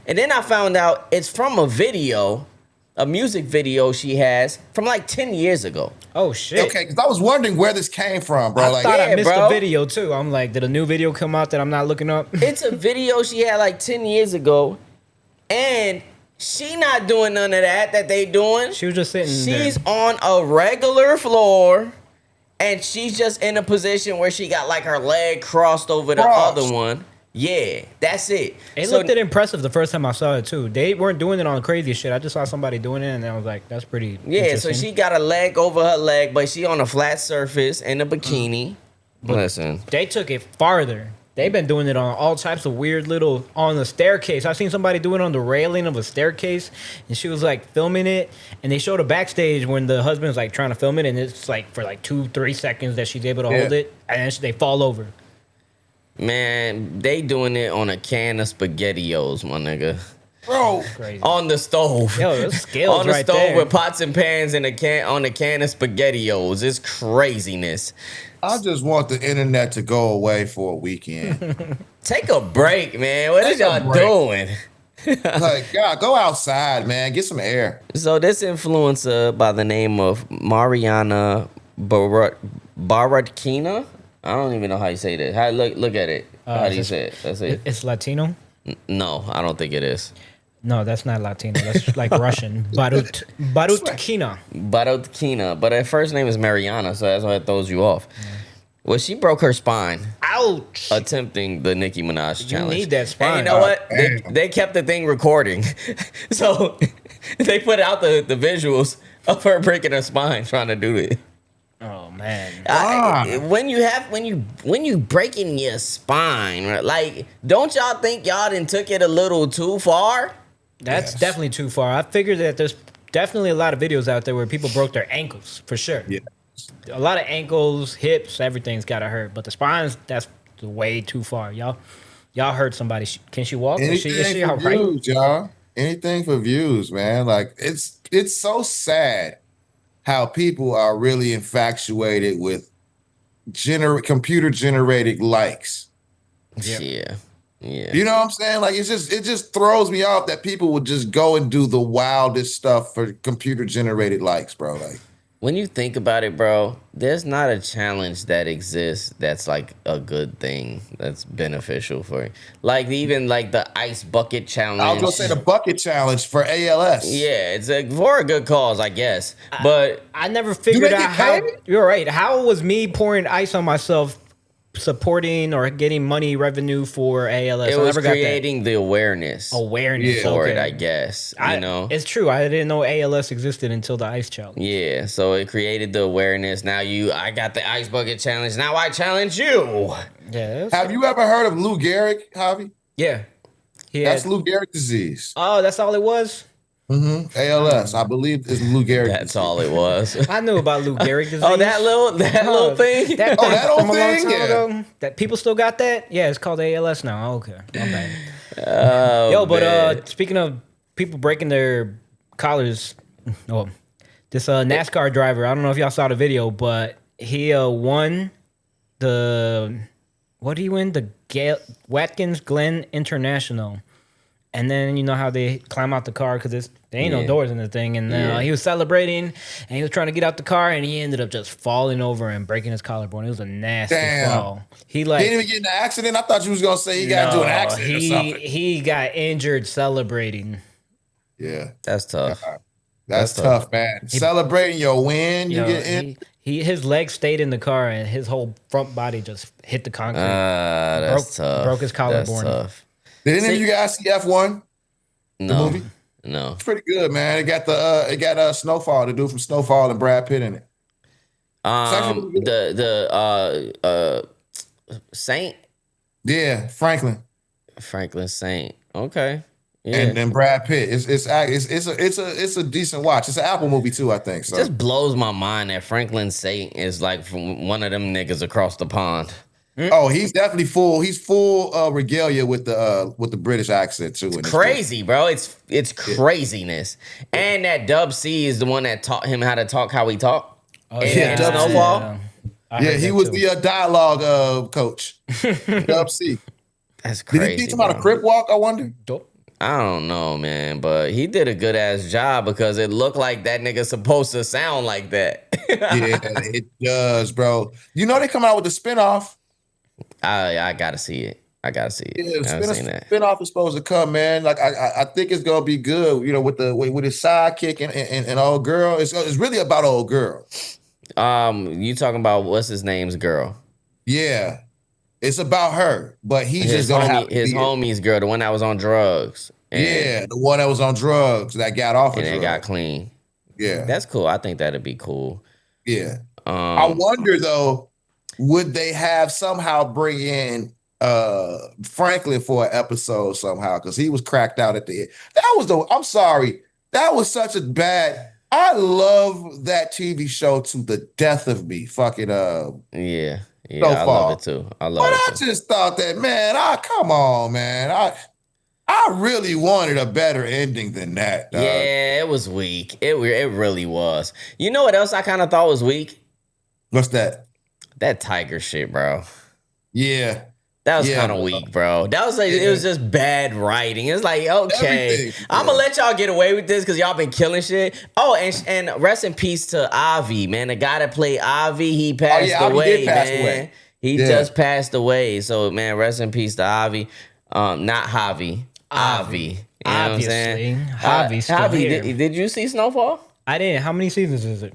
And then I found out it's from a music video she has from like 10 years ago. Oh, shit. Okay, because I was wondering where this came from, bro. I thought I missed the video, too. I'm like, did a new video come out that I'm not looking up? It's a video she had like 10 years ago, and she not doing none of that they doing. She was just sitting She's on a regular floor, and she's just in a position where she got like her leg crossed over the other one. Yeah, that's it. It looked impressive the first time I saw it, too. They weren't doing it on crazy shit. I just saw somebody doing it, and I was like, that's pretty so she got a leg over her leg, but she on a flat surface in a bikini. Listen. They took it farther. They've been doing it on all types of weird little, on the staircase. I've seen somebody do it on the railing of a staircase, and she was like filming it, and they showed a backstage when the husband's like trying to film it, and it's like for like 2-3 seconds that she's able to hold it, and then they fall over. Man, they doing it on a can of SpaghettiOs, my nigga. Bro, Crazy. On the stove. Yo, those skills on the right stove there. with pots and pans and on a can of SpaghettiOs. It's craziness. I just want the internet to go away for a weekend. Take a break, man. What is Take a y'all break. doing? Like, God, go outside, man. Get some air. So this influencer by the name of Mariana Baratkina. I don't even know how you say that. Look at it. How do you say it? That's it. It's Latino? No, I don't think it is. No, that's not Latino. That's like Russian. Barutkina. Baratkina, but her first name is Mariana, so that's why it throws you off. Well, she broke her spine Ouch. attempting the Nicki Minaj You challenge. need that spine. And you know what? damn. They kept the thing recording, so they put out the visuals of her breaking her spine trying to do it. Oh man. When you breaking your spine, right, like, don't y'all think y'all done took it a little too far? That's Yes. definitely too far. I figured that there's definitely a lot of videos out there where people broke their ankles for sure. Yeah. A lot of ankles, hips, everything's gotta hurt. But the spines, that's way too far. Y'all hurt somebody. Can she walk? Is she Anything all for right? views, y'all. Anything for views, man. Like, it's so sad how people are really infatuated with computer generated likes. Yeah. You know what I'm saying? Like, it just throws me off that people would just go and do the wildest stuff for computer generated likes, bro. Like, When you think about it, bro, there's not a challenge that exists that's like a good thing that's beneficial for you. Like even like the ice bucket challenge. I was gonna say the bucket challenge for ALS. Yeah, it's for a good cause, I guess. But I never figured they out get how. paid? You're right. How was me pouring ice on myself supporting or getting money revenue for ALS? it I was never got that. creating the awareness Awareness Yeah. for okay. it, I guess. You know? It's true. I didn't know ALS existed until the ice challenge. Yeah, so it created the awareness. Now I got the ice bucket challenge. Now I challenge you. Yeah. Have you ever heard of Lou Gehrig, Javy? Yeah. He That's had, Lou Gehrig disease. oh, that's all it was? ALS, I believe, is Lou Gehrig. That's all it was. I knew about Lou Gehrig disease. Oh, that little thing. That Oh, thing that old from a long thing? time Yeah. ago. That people still got that? Yeah, it's called ALS now. Okay. My bad. Oh, Yo, but man. speaking of people breaking their collars, this NASCAR driver, I don't know if y'all saw the video, but he won what did he win? The Watkins Glen International. And then you know how they climb out the car because there ain't no Yeah. doors in the thing. And Yeah. he was celebrating and he was trying to get out the car and he ended up just falling over and breaking his collarbone. It was a nasty Damn. fall. He He like didn't even get in an accident. I thought you was gonna say he got into an accident or something. he got injured celebrating. Yeah, That's tough. that's tough, man. Celebrating your win, you Yo, get in. his legs stayed in the car and his whole front body just hit the concrete. That's tough. broke his collarbone. That's tough. Did any of you guys see F1? No, movie? no. It's pretty good, man. It got Snowfall, the dude from Snowfall, and Brad Pitt in it. actually The Saint Yeah, Franklin Saint. Okay, yeah. and then Brad Pitt. It's a decent watch. It's an Apple movie too, I think. So It just blows my mind that Franklin Saint is like from one of them niggas across the pond. oh, he's definitely full. He's full regalia with the British accent too. in this Crazy, bro. It's craziness. And that Dub C is the one that taught him how to talk how he talked. Oh, yeah, Snowfall. I movie. Yeah, heard he that was too. the dialogue coach. Dub C. That's Did crazy. he teach him how to bro. crip walk? I wonder. Dope. I don't know, man, but he did a good ass job because it looked like that nigga supposed to sound like that. Yeah, it does, bro. You know they come out with the spinoff. I gotta see it. I gotta see it. Yeah, I haven't seen that. spinoff is supposed to come, man. Like I think it's gonna be good. You know, with his sidekick and old girl. It's really about old girl. You talking about what's his name's girl? Yeah, it's about her, but he's His just gonna have his homie's girl, the one that was on drugs. And, Yeah, the one that was on drugs that got off of and it drugs. got clean. Yeah, That's cool. I think that'd be cool. yeah. I wonder though, would they have somehow bring in Franklin for an episode somehow? Because he was cracked out at the end. I'm sorry. That was such a bad. I love that TV show to the death of me. Fucking Yeah. Yeah, so I far. love it too. I love But it I too. just thought that, man, come on, man. I really wanted a better ending than that, dog. Yeah, it was weak. It really was. You know what else I kind of thought was weak? What's that? That tiger shit, bro. Yeah. That was Yeah, kind of bro. weak, bro. That was like, it was just bad writing. It's like, okay, Everything, I'm yeah. gonna let y'all get away with this because y'all been killing shit. Oh, and rest in peace to Avi, man. The guy that played Avi, he passed Avi away, did pass man. away. He Yeah. just passed away. So, man, rest in peace to Avi. Not Javi. Avi. You know what I'm saying? Javi's still Javi, here. did you see Snowfall? I didn't. How many seasons is it?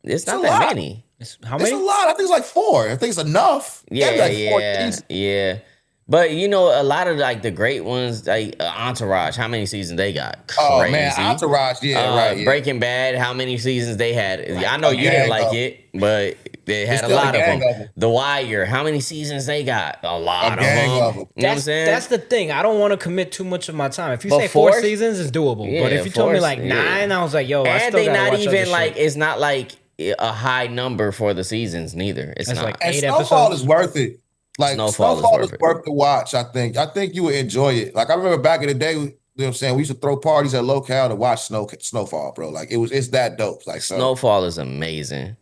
It's not a that lot. many. How It's many? a lot. I think it's like 4. I think it's enough. Yeah, Like 4 yeah, seasons. yeah. But you know, a lot of like the great ones, like Entourage, how many seasons they got? Crazy. Oh man, Entourage, right. Yeah. Breaking Bad, how many seasons they had? I know a you didn't gang like of it, but they had a still a lot of gang them. of 'em. The Wire, how many seasons they got? A lot of gang them. of 'em. You know what I'm saying? That's the thing. I don't want to commit too much of my time. If you But say 4 four- seasons, it's doable. Yeah, but if you told me 4, like yeah. 9, I was like, yo, I And still they gotta not watch other even like shit. it's not like a high number for the seasons neither. It's That's not. like And 8 Snowfall episodes. is worth it. Like Snowfall Snowfall is is worth it. worth the watch. I think you would enjoy it. Like I remember back in the day, you know what I'm saying, we used to throw parties at locale to watch Snowfall, bro. Like it's that dope. Like so. Snowfall is amazing.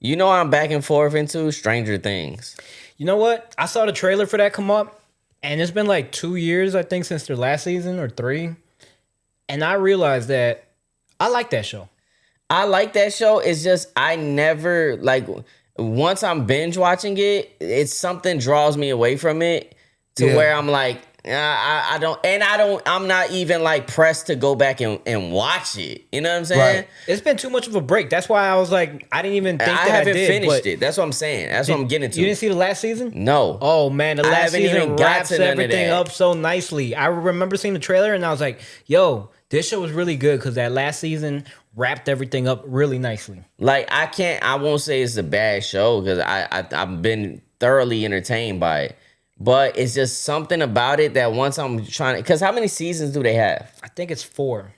You know I'm back and forth into Stranger Things. You know what? I saw the trailer for that come up, and it's been like 2 years, I think, since their last season or 3. And I realized that I like that show. I like that show. It's just I never like once I'm binge watching it, it's something draws me away from it to Yeah. where I'm like, I'm not even like pressed to go back and watch it. You know what I'm saying? Right. It's been too much of a break. That's why I was like, I didn't even think I that haven't I did. finished but it. That's what I'm saying. That's what I'm getting to. You didn't see the last season? No. Oh man, the I last haven't even season got wraps to none of everything that. up so nicely. I remember seeing the trailer and I was like, yo, this show was really good because that last season wrapped everything up really nicely. Like I won't say it's a bad show because I've been thoroughly entertained by it. But it's just something about it that once I'm trying to, because how many seasons do they have? I think it's 4.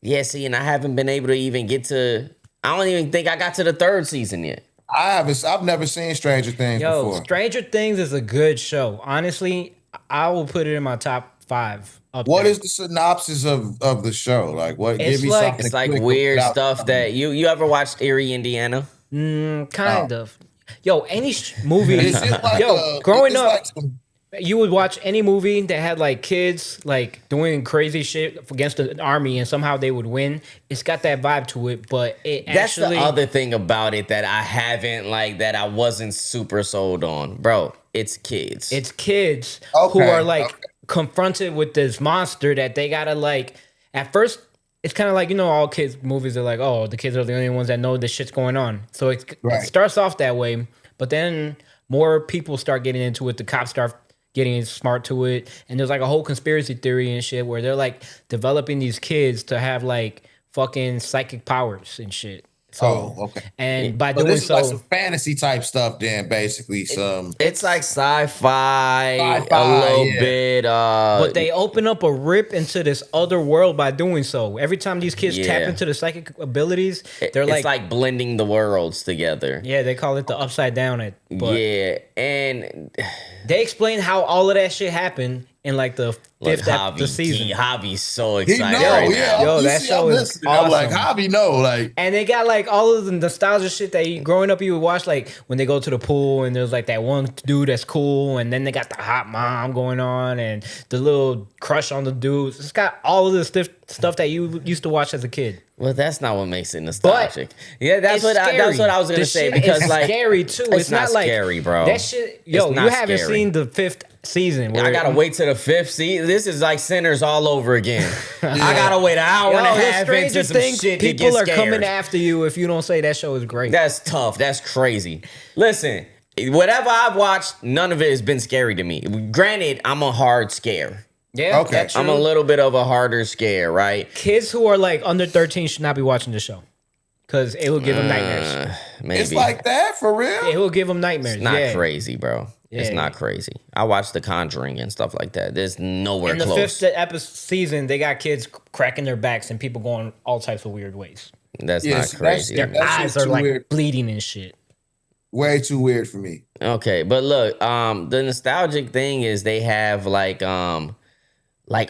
Yeah, see, and I haven't been able to even get to, I don't even think I got to the 3rd season yet. I've never seen Stranger Things Yo, before. Stranger Things is a good show. Honestly, I will put it in my top 5. What is the synopsis of the show? Like what It's give me like- something It's like quick weird without- stuff that you ever watched Erie, Indiana? kind of? Yo, any movie. Is it like Yo, growing it's up, like some- you would watch any movie that had like kids like doing crazy shit against the army and somehow they would win. It's got that vibe to it, but it That's actually the other thing about it that I haven't like that I wasn't super sold on, bro. It's kids. it's kids who Okay, are like okay. confronted with this monster that they gotta like. At first, it's kind of like, you know, all kids movies are like, oh, the kids are the only ones that know this shit's going on. So it Right. starts off that way, but then more people start getting into it. The cops start getting smart to it, and there's like a whole conspiracy theory and shit where they're like developing these kids to have like fucking psychic powers and shit. So, Oh, okay. And by So doing this is like so, some fantasy type stuff then, basically. It's like sci-fi, a Sci-fi, little yeah. bit. but they open up a rip into this other world by doing so. Every time these kids tap Yeah. into the psychic abilities, they're it's like blending the worlds together. yeah, they call it the upside down. But Yeah, and they explain how all of that shit happened in like the look, fifth the season. Javy's so he excited know, right yeah. now. Yo, You that see, show I'm is listening. I'm like, awesome. Javi know, like And they got like all of the nostalgia shit that growing up you would watch, like when they go to the pool and there's like that one dude that's cool, and then they got the hot mom going on and the little crush on the dudes. It's got all of the stuff that you used to watch as a kid. Well, that's not what makes it nostalgic. Yeah, that's It's what that's scary. what I was gonna The say shit because is like scary too. It's not like scary, bro. That shit, yo, It's you not haven't scary. seen the 5th season. I gotta wait to the 5th season. This is like Sinners all over again. I gotta wait an hour and a the half Stranger into some Things, shit to people get are scared. coming after you if you don't say that show is great. That's tough. That's crazy. Listen, whatever I've watched, none of it has been scary to me. Granted, I'm a hard scare. Yeah, Okay. that's I'm true. a little bit of a harder scare, right? Kids who are like under 13 should not be watching the show because it will give them nightmares. Maybe. it's like that for real. It will give them nightmares. It's not yeah. crazy, bro. It's Yeah. not crazy. I watched The Conjuring and stuff like that. There's nowhere In the close. 5th season, they got kids cracking their backs and people going all types of weird ways. That's Yeah, not see, crazy. Their That eyes shit's are too like weird. bleeding and shit. Way too weird for me. Okay, but look, the nostalgic thing is they have like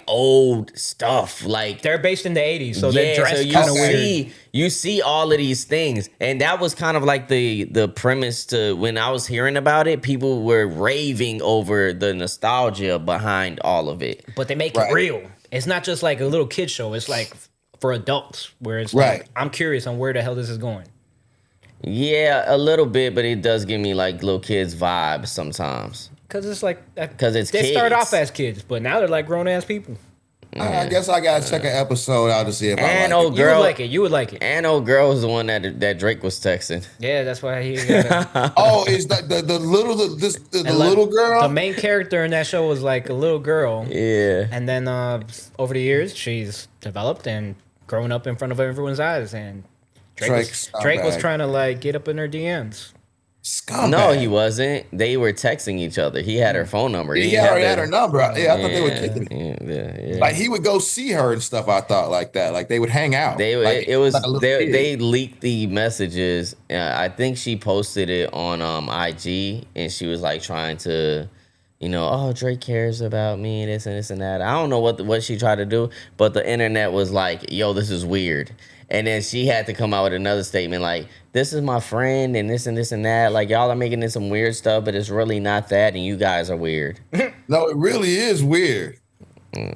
old stuff, like They're based in the 80s, so they're dressed you kind of weird. you see all of these things, and that was kind of like the premise to when I was hearing about it. People were raving over the nostalgia behind all of it. But they make Right. it real. It's not just like a little kid show. It's like for adults, where it's Right. like, I'm curious on where the hell this is going. Yeah, a little bit, but it does give me like little kids vibes sometimes. Because it's like, 'Cause it's they start kids. off as kids, but now they're like grown ass people. I guess I gotta check an episode out to see if I And like old it. You would girl, like it. You would like it. and old girl was the one that Drake was texting. Yeah, that's why he got Oh, is that the And like, little girl? The main character in that show was like a little girl. Yeah. And then over the years, she's developed and grown up in front of everyone's eyes. And Drake was Scumbag. trying to like get up in her DMs. Scumbag. No, he wasn't. They were texting each other. He had her phone number. He didn't already have had her number. Yeah, I thought they were kicking it. Yeah. Like he would go see her and stuff. I thought like that. Like they would hang out. They like, it was like a little kid. they leaked the messages. I think she posted it on IG, and she was like trying to, oh, Drake cares about me, this and this and that. I don't know what she tried to do, but the internet was like, yo, this is weird. And then she had to come out with another statement like, this is my friend and this and that. Like, y'all are making this some weird stuff, but it's really not that, and you guys are weird. No, it really is weird.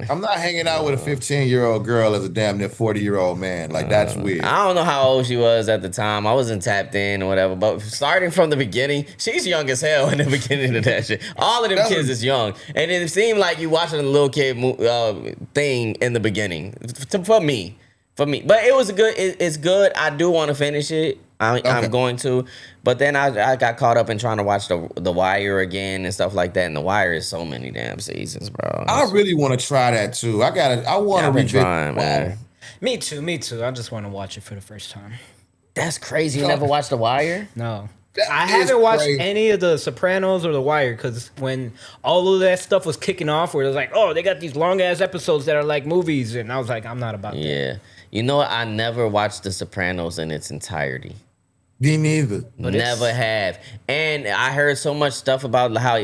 I'm not hanging out with a 15-year-old girl as a damn near 40-year-old man. Like, that's weird. I don't know how old she was at the time. I wasn't tapped in or whatever. But starting from the beginning, she's young as hell in the beginning of that shit. All of them kids is young. And it seemed like you watching a little kid thing in the beginning. For me. But it was it's good. I do want to finish it. I'm going to. But then I got caught up in trying to watch the Wire again and stuff like that. And the Wire is so many damn seasons, bro. I really want to try that too. I want to I've been revisit. trying, man. Me too. I just want to watch it for the first time. That's crazy. You never watched The Wire? No. That I is haven't watched crazy. any of the Sopranos or The Wire because when all of that stuff was kicking off, where it was like, oh, they got these long ass episodes that are like movies, and I was like, I'm not about that. Yeah. You know what? I never watched The Sopranos in its entirety. Me neither. But Never have. And I heard so much stuff about how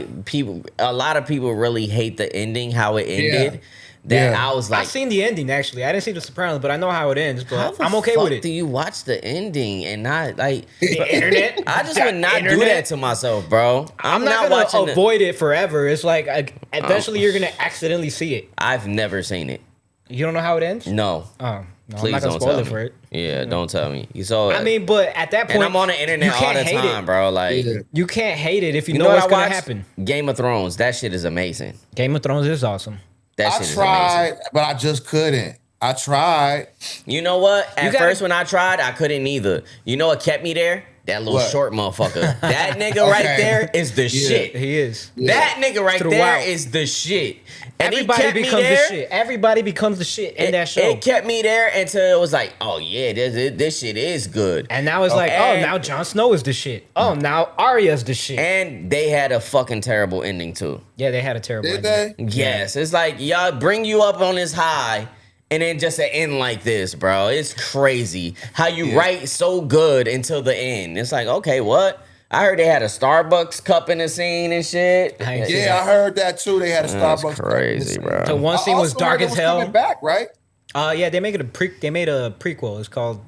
a lot of people really hate the ending, how it ended. That Yeah. I was like, I've seen the ending actually. I didn't see The Sopranos, but I know how it ends. how But the I'm okay fuck with it. do you watch the ending and not like? The internet. I just The would not do internet. that to myself, bro. I'm not gonna avoid it forever. It's like eventually you're gonna accidentally see it. I've never seen it. You don't know how it ends? No. Oh, no, Please I'm not gonna don't spoil tell it me. for it. Yeah, don't tell me. So I mean, but at that point, and I'm on the internet you all can't the hate time, it. bro. Like, Yeah. You can't hate it if you, you know, know what's what I gonna watched? happen. Game of Thrones. That shit is amazing. Game of Thrones is awesome. That I shit is tried, amazing. but I just couldn't. I tried. You know what? At gotta- first when I tried, I couldn't either. You know what kept me there? That little What? short motherfucker. That nigga right Okay. there is the shit. He is. That nigga right there Throughout. is the shit. And Everybody he kept becomes me the there. shit. Everybody becomes the shit in that show. It kept me there until it was like, oh yeah, this shit is good. And now it's like, And- oh, now Jon Snow is the shit. Oh, now Arya's the shit. And they had a fucking terrible ending too. Yeah, they had a terrible Did ending. they? Yes, it's like y'all bring you up on this high, and then just an end like this, bro. It's crazy how you write so good until the end. It's like, okay, what? I heard they had a Starbucks cup in the scene and shit. I ain't see Yeah, I heard that too. They had a That's Starbucks. crazy, bro. The one scene I was also dark heard it as hell. coming back, right? Yeah, they made a prequel. It's called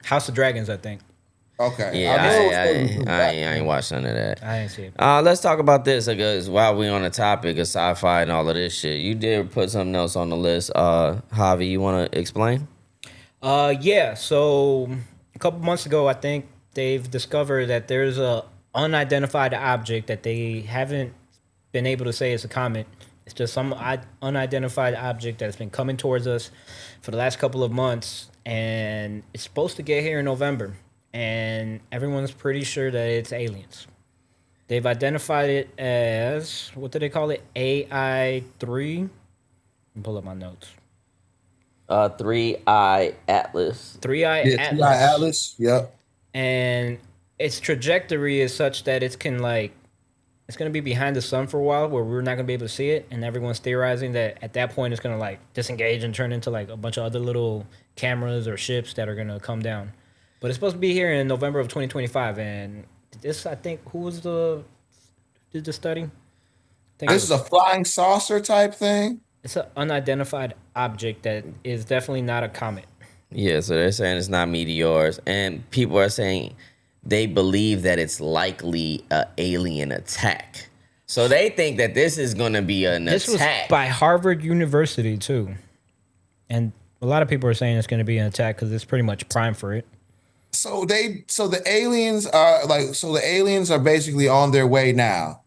House of Dragons, I think. Okay. Yeah, I know it was supposed to I come back. ain't watched none of that. I didn't see it. Let's talk about this because while we on the topic of sci-fi and all of this shit, you did put something else on the list. Javy, you want to explain? Yeah, so a couple months ago, I think they've discovered that there's a unidentified object that they haven't been able to say is a comet. It's just some unidentified object that's been coming towards us for the last couple of months, and it's supposed to get here in November, and everyone's pretty sure that it's aliens. They've identified it as, what do they call it? AI3? Let me pull up my notes. 3-Eye Atlas. 3-Eye Yeah, Atlas. T.I. Atlas. Yep. And its trajectory is such that it's going to be behind the sun for a while where we're not going to be able to see it, and everyone's theorizing that at that point it's going to like disengage and turn into like a bunch of other little cameras or ships that are going to come down. But it's supposed to be here in November of 2025, and This, I think, who was did the study? I think This is a flying saucer type thing. it's an unidentified object that is definitely not a comet. Yeah, so they're saying it's not meteors, and people are saying they believe that it's likely a alien attack. So they think that this is going to be an This was attack. by Harvard University too, and a lot of people are saying it's going to be an attack because it's pretty much prime for it. So the aliens are basically on their way now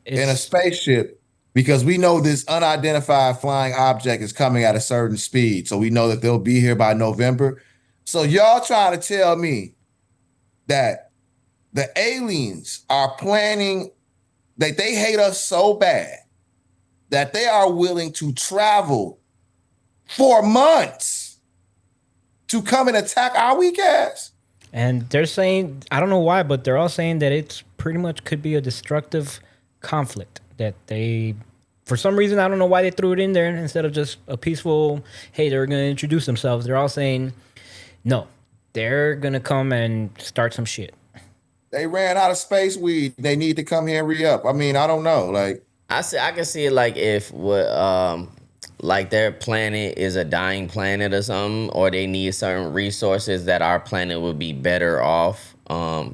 in a It's- spaceship because we know this unidentified flying object is coming at a certain speed. So we know that they'll be here by November. So y'all trying to tell me that the aliens are planning, that they hate us so bad that they are willing to travel for months to come and attack our weak ass? And they're saying, I don't know why, but they're all saying that it's pretty much could be a destructive conflict. That they, for some reason, I don't know why they threw it in there instead of just a peaceful, hey, they're going to introduce themselves. They're all saying, no, they're going to come and start some shit. They ran out of space weed. They need to come here and re-up. I mean, I don't know. Like, I can see it like if like their planet is a dying planet or something, or they need certain resources that our planet would be better off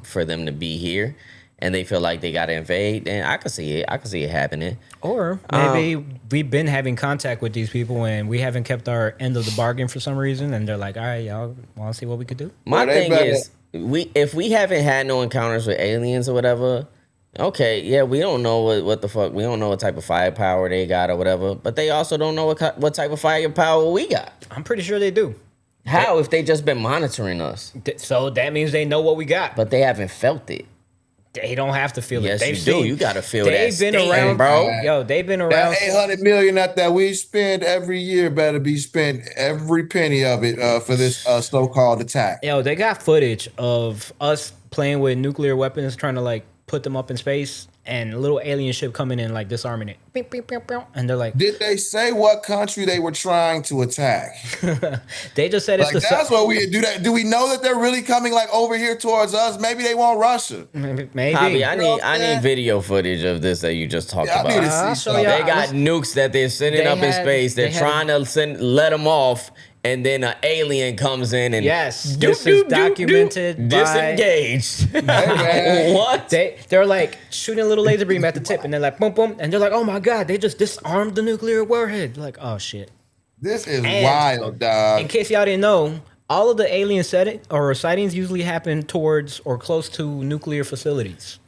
for them to be here, and they feel like they got to invade. Then I can see it. I can see it happening. Or maybe we've been having contact with these people and we haven't kept our end of the bargain for some reason, and they're like, all right, y'all want to see what we could do? My Well, they thing better- is, if we haven't had no encounters with aliens or whatever, okay, yeah, we don't know what the fuck. We don't know what type of firepower they got or whatever. But they also don't know what type of firepower we got. I'm pretty sure they do. How if they just been monitoring us? So that means they know what we got. But they haven't felt it. They don't have to feel Yes, it. you do. You gotta feel that They've been sting, around, bro. Yo, they've been around. that 800 million that we spend every year better be spent, every penny of it, for this so-called attack. Yo, they got footage of us playing with nuclear weapons, trying to like put them up in space, and a little alien ship coming in, like disarming it. Beep, beep, beep, beep. And they're like, Did they say what country they were trying to attack? they just said it's Like, the that's what we do. That do we know that they're really coming like over here towards us? Maybe they want Russia. maybe. Javi, I know need what I'm saying? video footage of this that you just talked Yeah, I about. need to see I'll show something. y'all. They got nukes that they're sending They up in had- space. They're they had- trying to let them off, and then an alien comes in and Yes, doop, this doop, is doop, documented doop, by- disengaged. man. What? They're like shooting a little laser beam at the tip, and they're like boom, boom, and they're like, oh my god, they just disarmed the nuclear warhead. Like, oh shit. This is And- wild, dog. In case y'all didn't know, all of the alien sightings usually happen towards or close to nuclear facilities.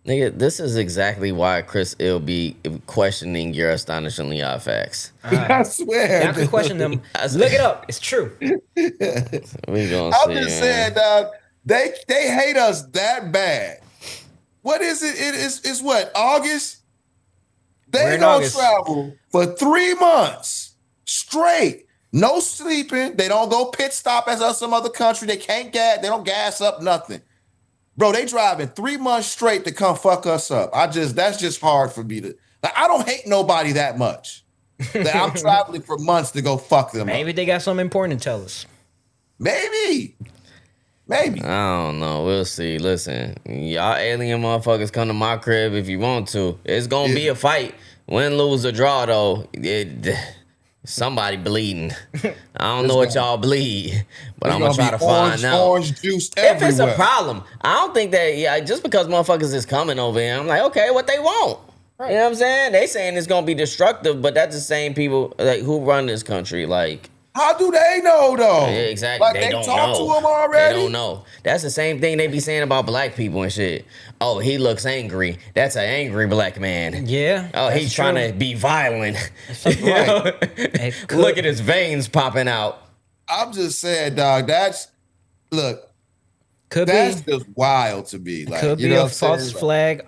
Nigga, this is exactly why Chris will be questioning your astonishingly odd facts. I swear. Y'all can question them. Look it up. It's true. We gonna I'm see, just man. saying, dog. They hate us that bad. What is it? It's what, August? We're They in gonna August. travel for 3 months straight. No sleeping. They don't go pit stop as us some other country. They can't gas. They don't gas up nothing. Bro, they driving 3 months straight to come fuck us up. That's just hard for me to. Like, I don't hate nobody that much. That I'm traveling for months to go fuck them Maybe up. they got something important to tell us. Maybe. I don't know. We'll see. Listen, y'all alien motherfuckers come to my crib if you want to. It's gonna be a fight. Win, lose, or draw, though. Somebody bleeding. I don't know what y'all bleed, but I'm gonna try to find out. Orange juice If it's a everywhere. problem, I don't think that just because motherfuckers is coming over here, I'm like, okay, what they want. You know what I'm saying? They saying it's gonna be destructive, but that's the same people like who run this country. Like, How do they know though? yeah, exactly. Like they they don't talk know. to them already. They don't know. That's the same thing they be saying about black people and shit. Oh, he looks angry. That's an angry black man. Yeah. Oh, that's he's trying true. to be violent. Right. You know? It could- Look at his veins popping out. I'm just saying, dog. That's Could that's be. just wild to me. Like, Could you be know a what I'm saying? false flag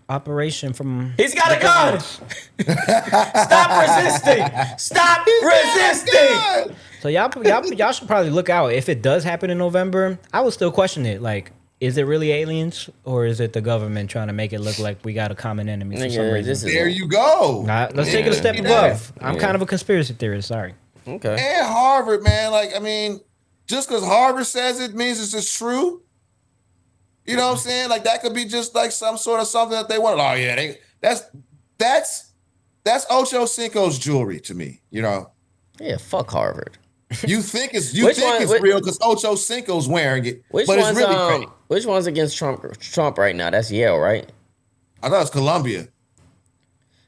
operation from. He's got a gun. Stop resisting. Stop resisting. God. So y'all should probably look out. If it does happen in November, I would still question it. Like, is it really aliens or is it the government trying to make it look like we got a common enemy for some Nigga, reason? this is There you go. Let's take it a step Yeah. above. I'm Yeah. kind of a conspiracy theorist. Sorry. okay. And Harvard, man. Like, I mean, just because Harvard says it means it's just true. You know what I'm saying? Like that could be just like some sort of something that they want. Oh yeah, that's Ocho Cinco's jewelry to me. You know. Yeah, fuck Harvard. You think it's Which one- real because Ocho Cinco's wearing it, Which but one's it's really fake. which one's against Trump right now? That's Yale, right? I thought it was Columbia.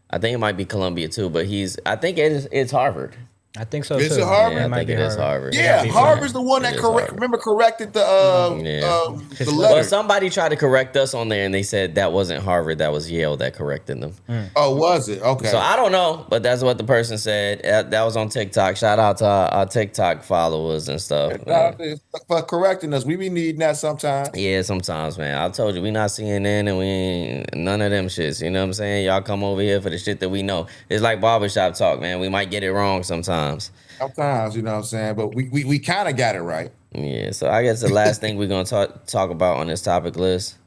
I think it might be Columbia too, but I think it's Harvard. I think so Is too. it Harvard? Yeah, I might think be it is Harvard. Yeah, be Harvard's the one It that is Harvard. corrected the Well, letter. somebody tried to correct us on there, and they said that wasn't Harvard, that was Yale that corrected them. Oh, was it? Okay. So I don't know, but that's what the person said. That was on TikTok. Shout out to our TikTok followers and stuff. For correcting us, we be needing that sometimes. Yeah, sometimes, man. I told you, we not CNN and we ain't none of them shits. You know what I'm saying? Y'all come over here for the shit that we know. It's like barbershop talk, man. We might get it wrong sometimes. Sometimes, you know what I'm saying? But we kind of got it right. Yeah, so I guess the last thing we're going to talk about on this topic list,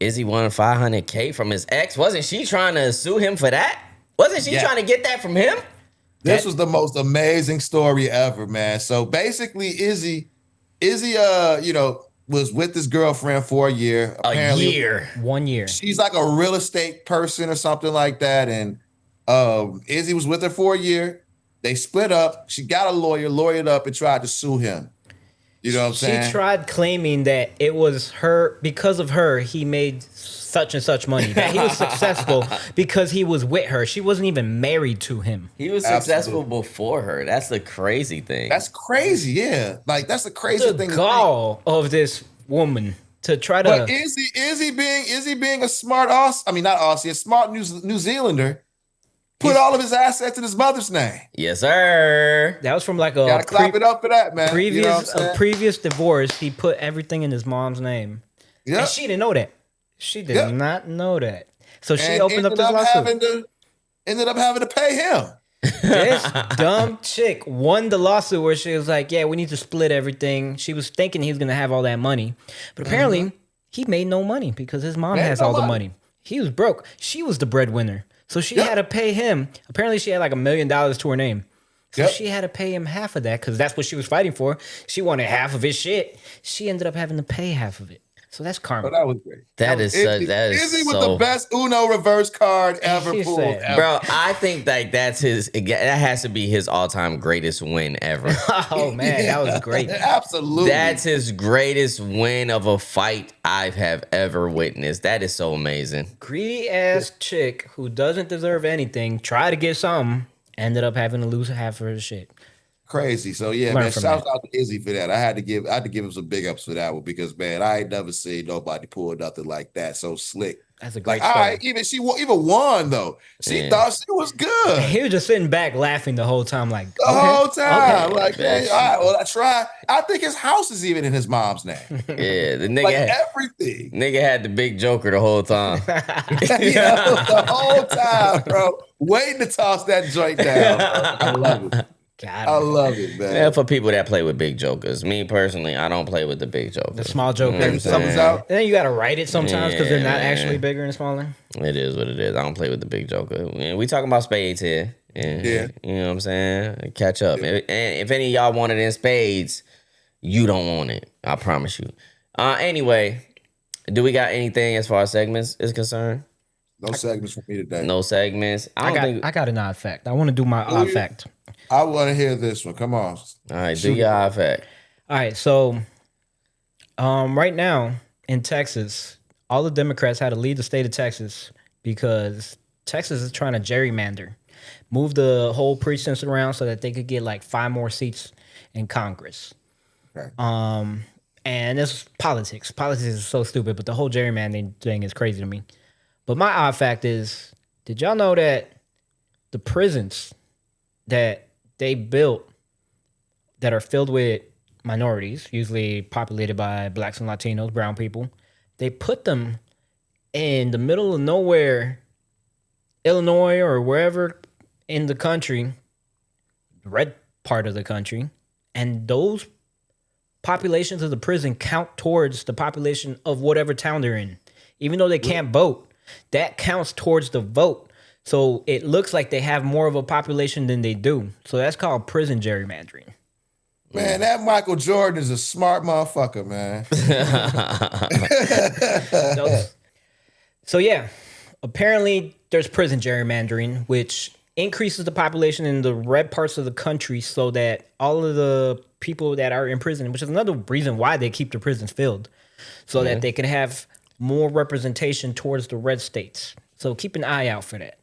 Izzy won $500K from his ex. Wasn't she trying to sue him for that? Wasn't she trying to get that from him? This was the most amazing story ever, man. So basically, Izzy, was with his girlfriend for a year. A year. 1 year. She's like a real estate person or something like that. And Izzy was with her for a year. They split up. She got a lawyer, lawyered up, and tried to sue him. You know what I'm saying? She tried claiming that it was her, because of her, he made such and such money. That he was successful because he was with her. She wasn't even married to him. He was successful before her. That's the crazy thing. That's crazy, yeah. Like that's the crazy The thing. gall of this woman to try to. But Izzy being a smart a smart New Zealander, put all of his assets in his mother's name. Yes, sir. That was from like Gotta clap it up for that, man. Previous divorce. He put everything in his mom's name, Yeah. and she didn't know that. She did Yep. not know that. So she And opened up this lawsuit. Ended up having to pay him. This dumb chick won the lawsuit where she was like, "Yeah, we need to split everything." She was thinking he was gonna have all that money, but apparently he made no money because his mom has all the money. He was broke. She was the breadwinner. So she had to pay him. Apparently, she had like $1 million to her name. So she had to pay him half of that because that's what she was fighting for. She wanted half of his shit. She ended up having to pay half of it. So that's karma. So that was great. That is Izzy with so the best Uno reverse card ever She pulled. said, Ever. Bro, I think that that has to be his all-time greatest win ever. Oh man, that was great. Absolutely. That's his greatest win of a fight I have ever witnessed. That is so amazing. Greedy ass chick who doesn't deserve anything, try to get something, ended up having to lose half of her shit. crazy. So yeah, Learn man, from shout that. out to Izzy for that. I had to give him some big ups for that one because man, I ain't never seen nobody pull nothing like that so slick. That's a great Like, all story. right, even even won though. She thought she was good He was just sitting back laughing the whole time, like the whole time. okay. Like, hey, all right, well, I tried. I think his house is even in his mom's name. Yeah, the nigga Like had, everything. nigga had the big joker the whole time. The whole time, bro. Waiting to toss that joint down. Bro. I love it. God, I love it, man. Yeah, for people that play with big jokers. Me personally, I don't play with the big joker. the small joke. You know what I'm Maybe something's saying? out. And then you gotta write it sometimes because they're not Yeah. actually bigger and smaller. It is what it is. I don't play with the big joker. We talking about spades here. Yeah. You know what I'm saying? Catch up. And if any of y'all want it in spades, you don't want it. I promise you. Anyway, do we got anything as far as segments is concerned? No segments for me today. No segments. I got an odd fact. I want to do my odd fact. I want to hear this one. Come on. All right, do your odd fact. All right, so right now in Texas, all the Democrats had to leave the state of Texas because Texas is trying to gerrymander, move the whole precincts around so that they could get like 5 more seats in Congress. Okay. And it's politics. Politics is so stupid, but the whole gerrymandering thing is crazy to me. But my odd fact is, did y'all know that the prisons that they built that are filled with minorities, usually populated by blacks and Latinos, brown people, they put them in the middle of nowhere, Illinois or wherever in the country, the red part of the country, and those populations of the prison count towards the population of whatever town they're in. Even though they can't vote, that counts towards the vote. So it looks like they have more of a population than they do. So that's called prison gerrymandering. Man, that Michael Jordan is a smart motherfucker, man. So yeah, apparently there's prison gerrymandering, which increases the population in the red parts of the country so that all of the people that are in prison, which is another reason why they keep the prisons filled, so that they can have more representation towards the red states. So keep an eye out for that.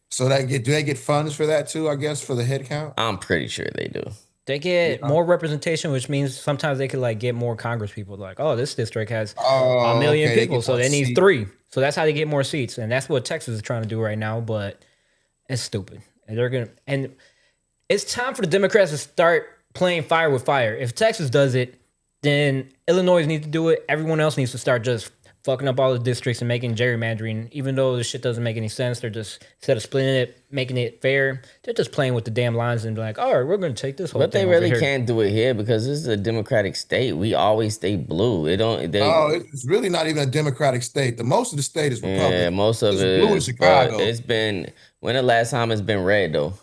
So do they get funds for that too, I guess, for the head count? I'm pretty sure they do. They get more representation, which means sometimes they could like get more Congress people. Like, oh, this district has a million people, so they need 3. So that's how they get more seats, and that's what Texas is trying to do right now. But it's stupid, and it's time for the Democrats to start playing fire with fire. If Texas does it, then Illinois needs to do it. Everyone else needs to start just fucking up all the districts and making gerrymandering, even though this shit doesn't make any sense. They're just, instead of splitting it, making it fair, they're just playing with the damn lines and be like, all right, we're going to take this whole thing. But they really can't do it here because this is a Democratic state. We always stay blue. It's really not even a Democratic state. Most of the state is Republican. Yeah, most of it blue in Chicago. It's been, when the last time it's been red though?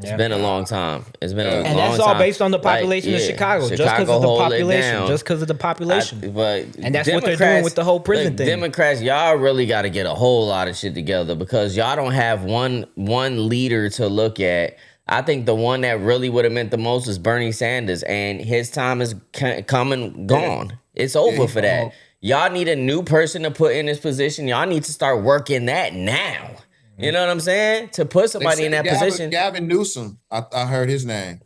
It's been a long time. It's been a long time. And that's all based on the population of Chicago. Just because of the population. Just because of the population. And that's what they're doing with the whole prison thing. Democrats, y'all really got to get a whole lot of shit together because y'all don't have one leader to look at. I think the one that really would have meant the most is Bernie Sanders, and his time is come and gone. It's over for that. Y'all need a new person to put in this position. Y'all need to start working that now. You know what I'm saying? To put somebody in that position. Gavin Newsom, I heard his name.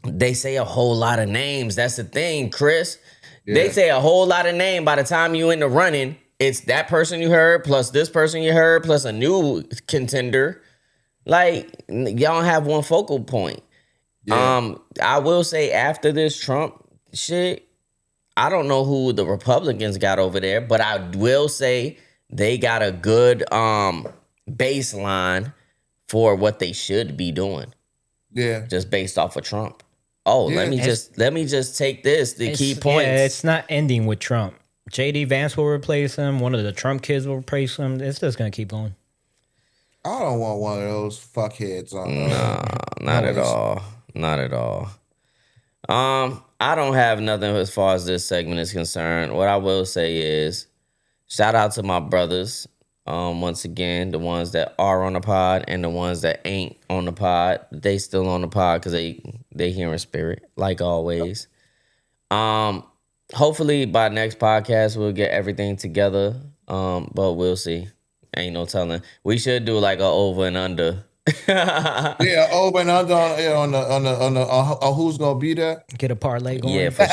They say a whole lot of names. That's the thing, Chris. Yeah. They say a whole lot of names. By the time you in the running, it's that person you heard, plus this person you heard, plus a new contender. Like, y'all don't have one focal point. Yeah. I will say after this Trump shit, I don't know who the Republicans got over there, but I will say they got a good baseline for what they should be doing. Yeah. Just based off of Trump. Oh, yeah. let me just take the key points. Yeah, it's not ending with Trump. JD Vance will replace him. One of the Trump kids will replace him. It's just gonna keep going. I don't want one of those fuckheads on. Not at all. Not at all. I don't have nothing as far as this segment is concerned. What I will say is, shout out to my brothers. Once again, the ones that are on the pod and the ones that ain't on the pod, they still on the pod because they hear in spirit, like always. Hopefully by next podcast we'll get everything together. But we'll see. Ain't no telling. We should do like a over and under. Yeah, over and under on the who's gonna be there. Get a parlay going. Yeah, for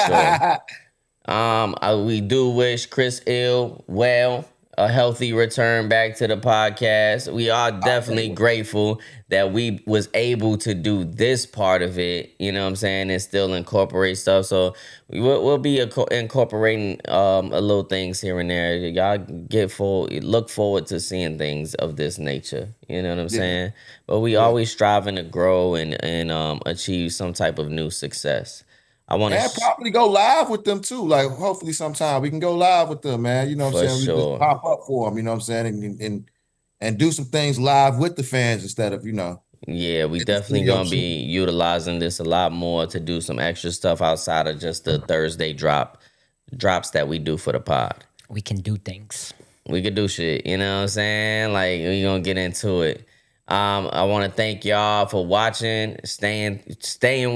sure. We do wish Chris Ill a healthy return back to the podcast. We are definitely grateful that we was able to do this part of it, you know what I'm saying, and still incorporate stuff. So we'll be incorporating little things here and there. Y'all look forward to seeing things of this nature, you know what I'm saying? But we always striving to grow and achieve some type of new success. I want to probably go live with them too. Like hopefully sometime we can go live with them, man. You know what I'm saying? Sure. We just pop up for them, you know what I'm saying? And do some things live with the fans instead of, Yeah, we definitely gonna be utilizing this a lot more to do some extra stuff outside of just the Thursday drops that we do for the pod. We can do things. We can do shit, you know what I'm saying? Like we gonna get into it. I want to thank y'all for watching, staying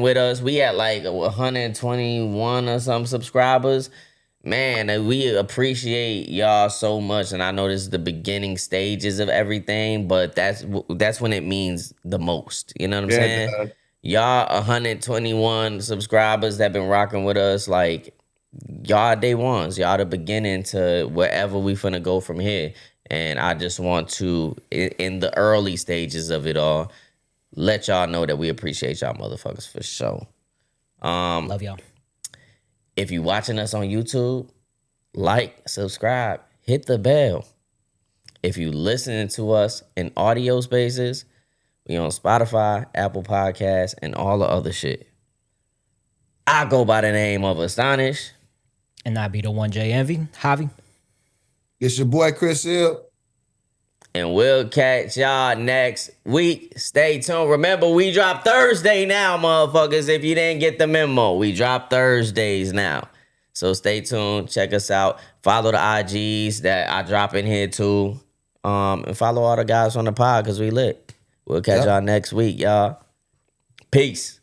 with us. We at like 121 or some subscribers. Man, we appreciate y'all so much. And I know this is the beginning stages of everything, but that's when it means the most. You know what I'm saying? Y'all 121 subscribers that been rocking with us. Like, y'all day ones. Y'all the beginning to wherever we finna go from here. And I just want to, in the early stages of it all, let y'all know that we appreciate y'all motherfuckers for sure. Love y'all. If you watching us on YouTube, like, subscribe, hit the bell. If you listening to us in audio spaces, we on Spotify, Apple Podcasts, and all the other shit. I go by the name of Astonish. And I be the one J Envy. Javy. It's your boy Chris Hill. And we'll catch y'all next week. Stay tuned. Remember, we drop Thursday now, motherfuckers. If you didn't get the memo, we drop Thursdays now. So stay tuned. Check us out. Follow the IGs that I drop in here too. And follow all the guys on the pod because we lit. We'll catch y'all next week, y'all. Peace.